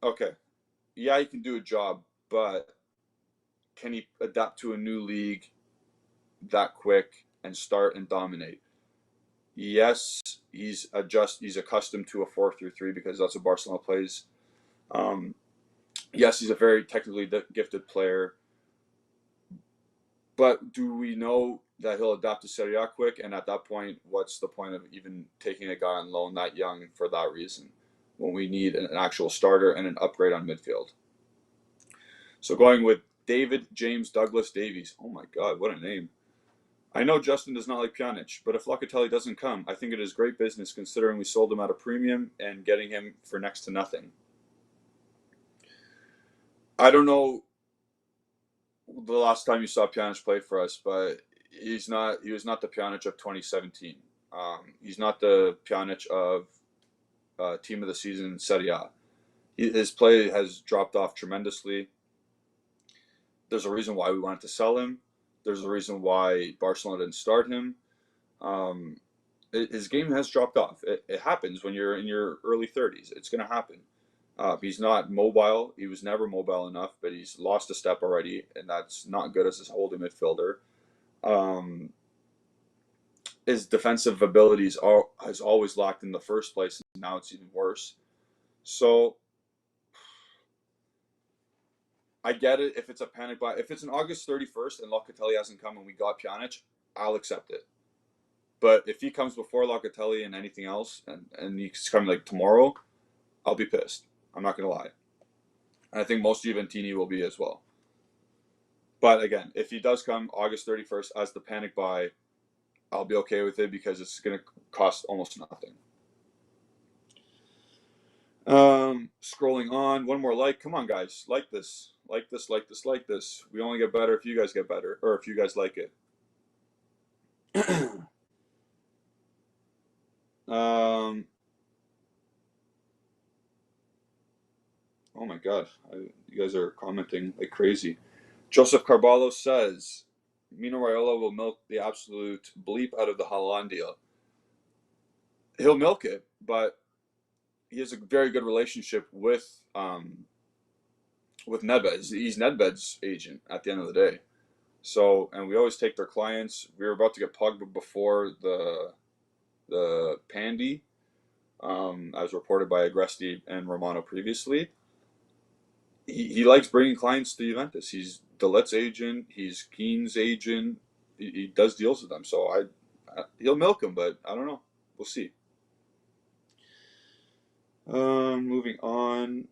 Okay. Yeah, he can do a job, but can he adapt to a new league that quick and start and dominate? Yes, he's accustomed to a 4-3-3 because that's what Barcelona plays. Yes, he's a very technically gifted player, but do we know that he'll adapt to Serie A quick? And at that point, what's the point of even taking a guy on loan that young for that reason when we need an actual starter and an upgrade on midfield? So going with David James Douglas Davies. Oh my God, what a name. I know Justin does not like Pjanic, but if Locatelli doesn't come, I think it is great business considering we sold him at a premium and getting him for next to nothing. I don't know the last time you saw Pjanic play for us, but he was not the Pjanic of 2017. He's not the Pjanic of team of the season Serie A. His play has dropped off tremendously. There's a reason why we wanted to sell him. There's a reason why Barcelona didn't start him. His game has dropped off. It happens when you're in your early 30s. It's going to happen. He's not mobile. He was never mobile enough, but he's lost a step already, and that's not good as a holding midfielder. His defensive abilities has always lacked in the first place, and now it's even worse. So I get it if it's a panic buy. If it's an August 31st and Locatelli hasn't come and we got Pjanic, I'll accept it. But if he comes before Locatelli and anything else, and he's coming like tomorrow, I'll be pissed. I'm not gonna lie. And I think most Juventini will be as well. But again, if he does come August 31st as the panic buy, I'll be okay with it because it's gonna cost almost nothing. Scrolling on, one more like. Come on, guys, like this, like this, like this, like this. We only get better if you guys get better, or if you guys like it. um, oh my god, you guys are commenting like crazy. Joseph Carballo says Mino Raiola will milk the absolute bleep out of the Haaland deal. He'll milk it, but he has a very good relationship with Nedved. He's Nedved's agent at the end of the day. So, and we always take their clients. We were about to get Pogba before the Pandy, as reported by Agresti and Romano previously. He likes bringing clients to Juventus. He's Delet's agent. He's Keane's agent. He does deals with them. So he'll milk him, but I don't know. We'll see. Moving on.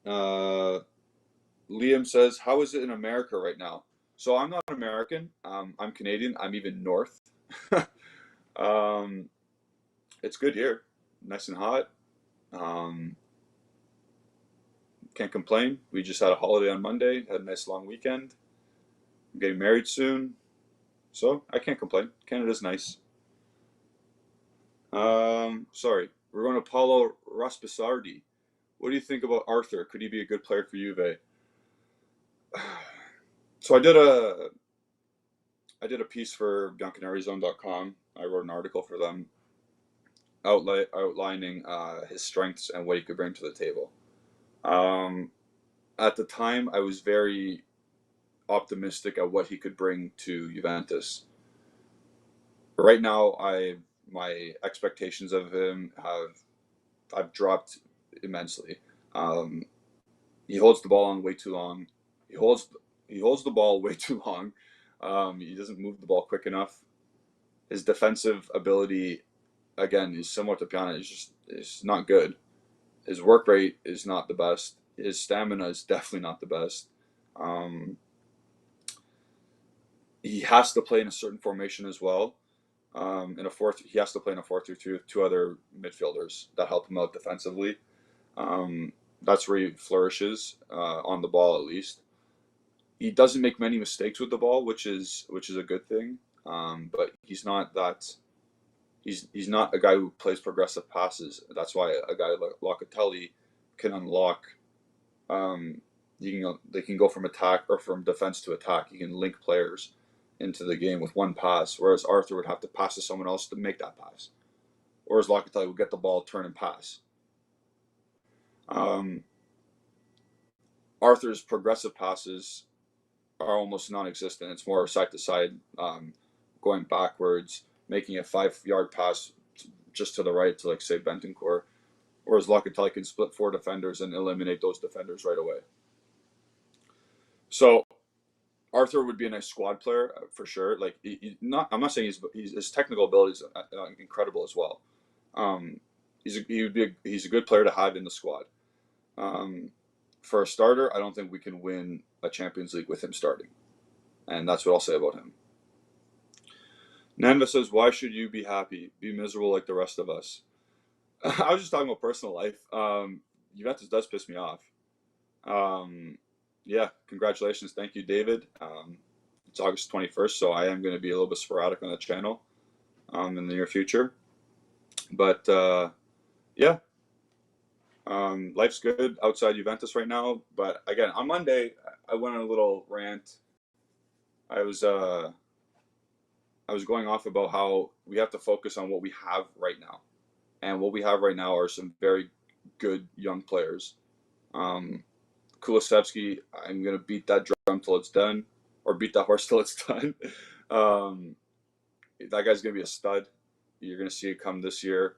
Liam says, "How is it in America right now?" So I'm not American. I'm Canadian. I'm even north. um, it's good here, nice and hot. Um, can't complain. We just had a holiday on Monday. Had a nice long weekend. I'm getting married soon, so I can't complain. Canada's nice. Sorry, we're going to Paulo Raspisardi. What do you think about Arthur? Could he be a good player for Juve? So I did a piece for bianconerizonechannel. I wrote an article for them outlining his strengths and what he could bring to the table. At the time, I was very optimistic at what he could bring to Juventus. Right now, my expectations of him I've dropped immensely. Um, he holds the ball on way too long. He holds the ball way too long. He doesn't move the ball quick enough. His defensive ability, again, is similar to Piana. It's not good. His work rate is not the best. His stamina is definitely not the best. Um, he has to play in a certain formation as well. He has to play in a 4-3-3 with two other midfielders that help him out defensively. Um, that's where he flourishes on the ball, at least. He doesn't make many mistakes with the ball, which is a good thing. But he's not that. He's not a guy who plays progressive passes. That's why a guy like Locatelli can unlock. They can go from attack or from defense to attack. He can link players into the game with one pass, whereas Arthur would have to pass to someone else to make that pass. Whereas Locatelli would get the ball, turn, and pass. Um, Arthur's progressive passes are almost non-existent. It's more side to side, going backwards, making a 5-yard pass just to the right to, like, say, Bentancur. Whereas Locatelli can split 4 defenders and eliminate those defenders right away. So Arthur would be a nice squad player for sure. Like, I'm not saying his technical abilities are incredible as well. He's a good player to have in the squad. For a starter, I don't think we can win a Champions League with him starting, and that's what I'll say about him. Nanda says, "Why should you be happy? Be miserable like the rest of us." I was just talking about personal life. Juventus does piss me off. Yeah, congratulations. Thank you, David. It's August 21st, so I am going to be a little bit sporadic on the channel in the near future. But yeah, life's good outside Juventus right now. But again, on Monday, I went on a little rant. I was going off about how we have to focus on what we have right now. And what we have right now are some very good young players. Kulusevski, I'm going to beat that drum till it's done, or beat that horse till it's done. That guy's going to be a stud. You're going to see it come this year.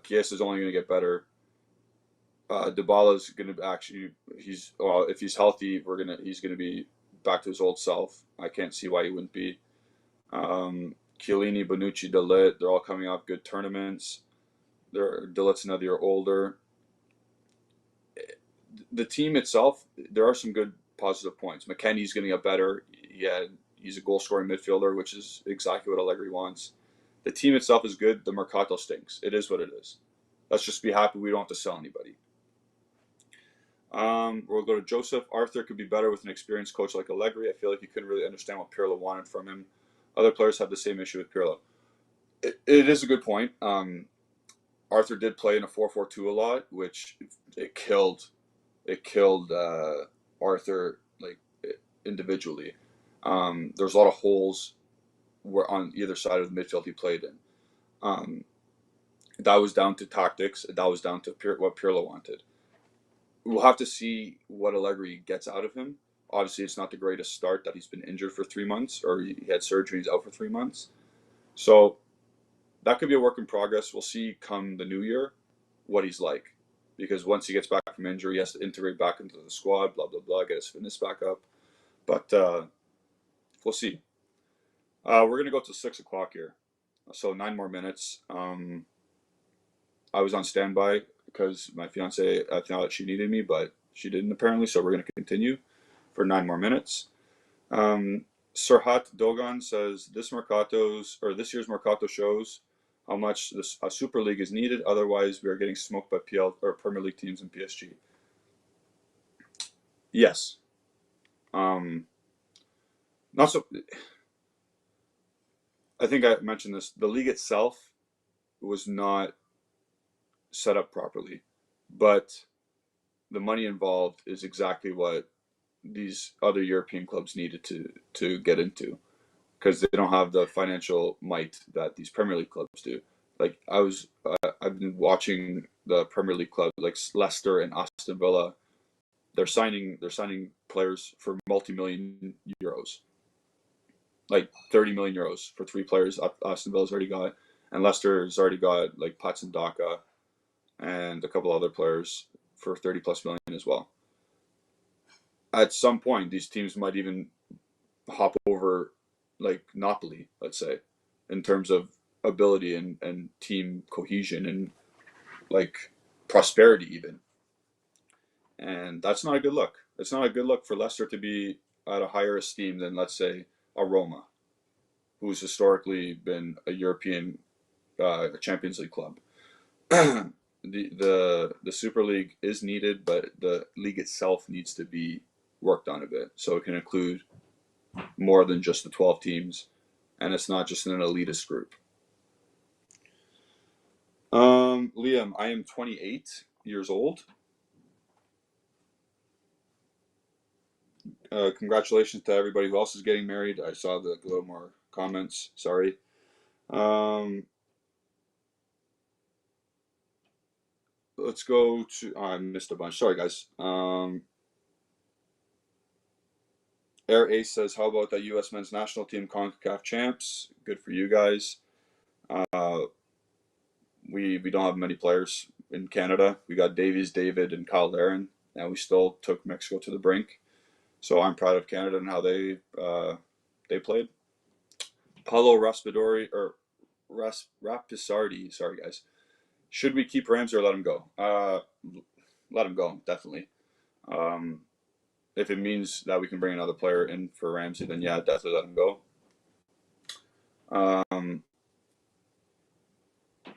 Chiesa is only going to get better. Dybala is going to actually, if he's healthy, he's going to be back to his old self. I can't see why he wouldn't be. Chiellini, Bonucci, De Ligt, they're all coming off good tournaments. De Ligt's another year older. The team itself, there are some good positive points. McKennie's going to get better. He's a goal-scoring midfielder, which is exactly what Allegri wants. The team itself is good. The Mercato stinks. It is what it is. Let's just be happy we don't have to sell anybody. We'll go to Joseph. Arthur could be better with an experienced coach like Allegri. I feel like he couldn't really understand what Pirlo wanted from him. Other players have the same issue with Pirlo. It is a good point. Arthur did play in a 4-4-2 a lot, which it killed Arthur like individually. There's a lot of holes were on either side of the midfield he played in. That was down to tactics. That was down to what Pirlo wanted. We'll have to see what Allegri gets out of him. Obviously, it's not the greatest start that he's been injured for 3 months, or he had surgery, he's out for 3 months. So that could be a work in progress. We'll see come the new year what he's like. Because once he gets back from injury, he has to integrate back into the squad, blah, blah, blah, get his fitness back up. But we'll see. We're going to go to 6 o'clock here. So 9 more minutes. I was on standby because my fiance, I thought she needed me, but she didn't apparently. So we're going to continue for 9 more minutes. Serhat Dogan says this year's Mercato shows how much a Super League is needed. Otherwise, we are getting smoked by PL or Premier League teams and PSG. Yes. Not so. I think I mentioned this. The league itself was not set up properly, but the money involved is exactly what these other European clubs needed to get into, because they don't have the financial might that these Premier League clubs do. Like I've been watching the Premier League club like Leicester and Aston Villa. They're signing players for multi-million euros, like 30 million euros for 3 players. Aston Villa's already got, and Leicester's already got like Patson Daka and a couple other players for 30 plus million as well. At some point, these teams might even hop over like Napoli, let's say, in terms of ability and team cohesion and like prosperity even. And that's not a good look. It's not a good look for Leicester to be at a higher esteem than, let's say, a Roma, who's historically been a European Champions League club. The Super League is needed, but the league itself needs to be worked on a bit, so it can include more than just the 12 teams, and it's not just an elitist group. Liam, I am 28 years old. Congratulations to everybody who else is getting married. I saw the little more comments. Sorry. Let's go to. I missed a bunch. Sorry, guys. Air Ace says, "How about that U.S. men's national team CONCACAF champs? Good for you guys." We don't have many players in Canada. We got Davies, David, and Kyle Larin, and we still took Mexico to the brink. So I'm proud of Canada and how they played. Paulo Rapisardi. Sorry, guys. Should we keep Ramsey or let him go? Let him go, definitely. If it means that we can bring another player in for Ramsey, then yeah, definitely let him go.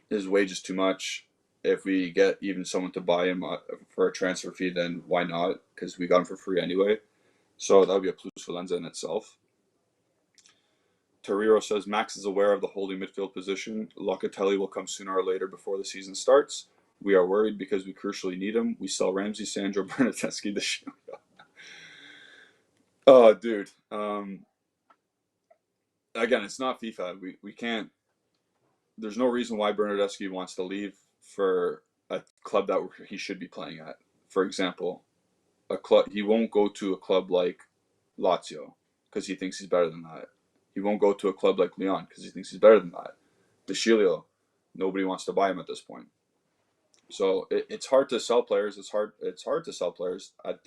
His wage is too much. If we get even someone to buy him for a transfer fee, then why not? Because we got him for free anyway. So that would be a plus valenza in itself. Toriro says, Max is aware of the holding midfield position. Locatelli will come sooner or later before the season starts. We are worried because we crucially need him. We sell Ramsey, Sandro, Bernateschi, the show. Oh, dude. Again, it's not FIFA. We can't. There's no reason why Bernardeschi wants to leave for a club that he should be playing at. For example, he won't go to a club like Lazio because he thinks he's better than that. He won't go to a club like Lyon because he thinks he's better than that. De Chilio, nobody wants to buy him at this point. So it's hard to sell players. It's hard to sell players at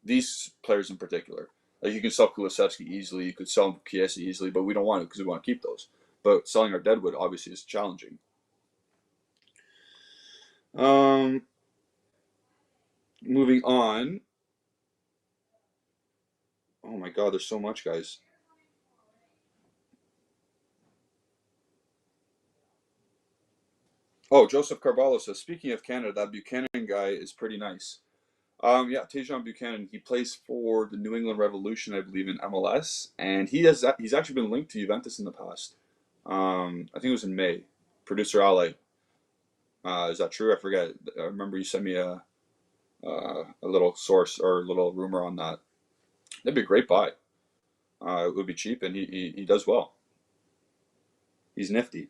these players in particular. Like you can sell Kulusevski easily, you could sell Chiesa easily, but we don't want to because we want to keep those. But selling our deadwood obviously is challenging. Moving on. Oh my God, there's so much, guys. Oh, Joseph Carvalho says, speaking of Canada, that Buchanan guy is pretty nice. Yeah, Tejan Buchanan. He plays for the New England Revolution, I believe, in MLS, and he's actually been linked to Juventus in the past. I think it was in May. Producer Ale, is that true? I forget. I remember you sent me a little source or a little rumor on that. That'd be a great buy. It would be cheap, and he does well. He's nifty.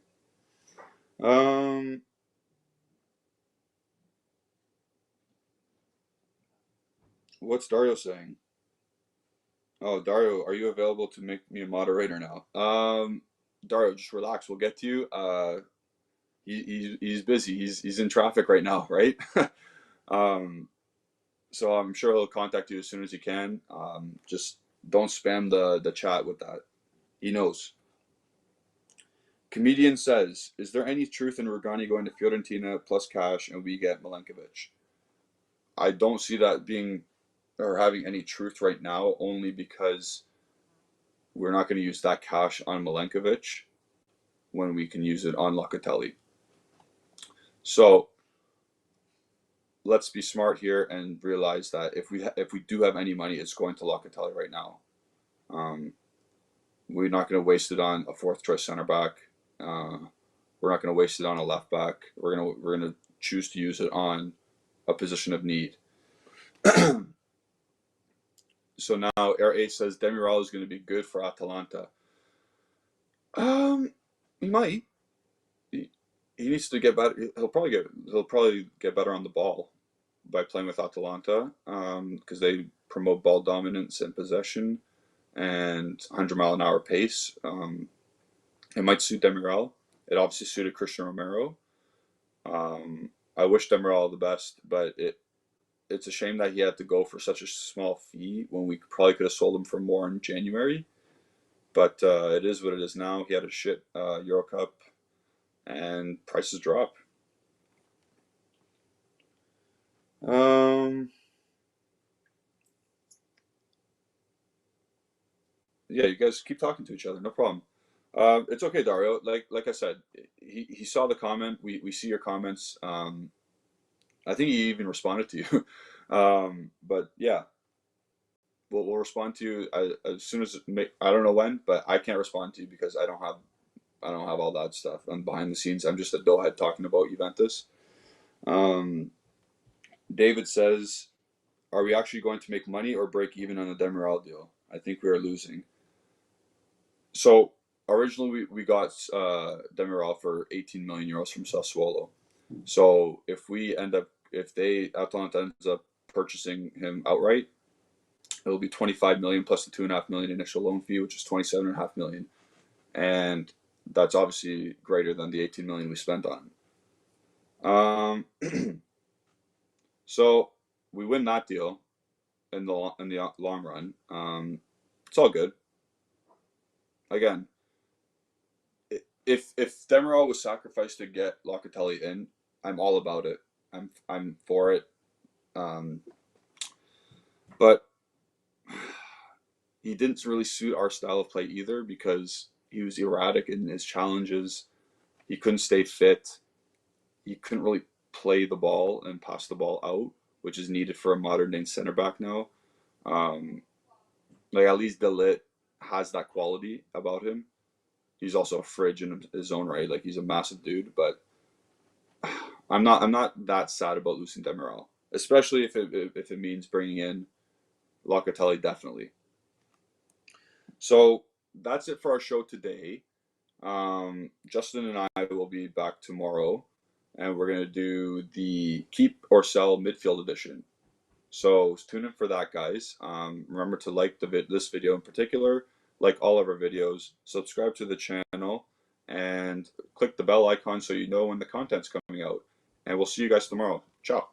Um, what's Dario saying? Oh, Dario, are you available to make me a moderator now? Dario, just relax. We'll get to you. He's busy. He's in traffic right now, right? um, so I'm sure he'll contact you as soon as he can. Just don't spam the chat with that. He knows. Comedian says, "Is there any truth in Rugani going to Fiorentina plus cash and we get Milenkovic?" I don't see that being or having any truth right now, only because we're not going to use that cash on Milenkovic when we can use it on Locatelli. So let's be smart here and realize that if we do have any money, it's going to Locatelli right now. We're not going to waste it on a fourth choice center back. We're not going to waste it on a left back. We're gonna choose to use it on a position of need. So now Air A says Demiral is going to be good for Atalanta. He might. He needs to get better. He'll probably get better on the ball by playing with Atalanta, because they promote ball dominance and possession and 100-mile-an-hour pace. It might suit Demiral. It obviously suited Christian Romero. I wish Demiral the best, but it's a shame that he had to go for such a small fee when we probably could have sold him for more in January. But it is what it is now. He had a shit Euro Cup, and prices drop. Yeah, you guys keep talking to each other, no problem. It's okay, Dario. Like I said, he saw the comment. We see your comments. I think he even responded to you. But yeah, we'll respond to you as soon as I don't know when, but I can't respond to you because I don't have all that stuff. I'm behind the scenes. I'm just a doughhead talking about Juventus. Um, David says, "Are we actually going to make money or break even on the Demiral deal? I think we are losing." So originally we got Demiral for 18 million euros from Sassuolo. So if Atalanta ends up purchasing him outright, it'll be 25 million plus the 2.5 million initial loan fee, which is 27.5 million, and that's obviously greater than the 18 million we spent on him. So we win that deal in the long run. It's all good. Again, if Demiral was sacrificed to get Locatelli in, I'm all about it. I'm for it. Um, but he didn't really suit our style of play either because he was erratic in his challenges. He couldn't stay fit. He couldn't really play the ball and pass the ball out, which is needed for a modern day center back now. Um, like at least Delit has that quality about him. He's also a fridge in his own right. Like he's a massive dude, but I'm not that sad about losing Demiral, especially if it means bringing in Locatelli definitely. So that's it for our show today. Justin and I will be back tomorrow, and we're gonna do the keep or sell midfield edition. So tune in for that, guys. Remember to like this video in particular, like all of our videos, subscribe to the channel, and click the bell icon so you know when the content's coming out. And we'll see you guys tomorrow. Ciao.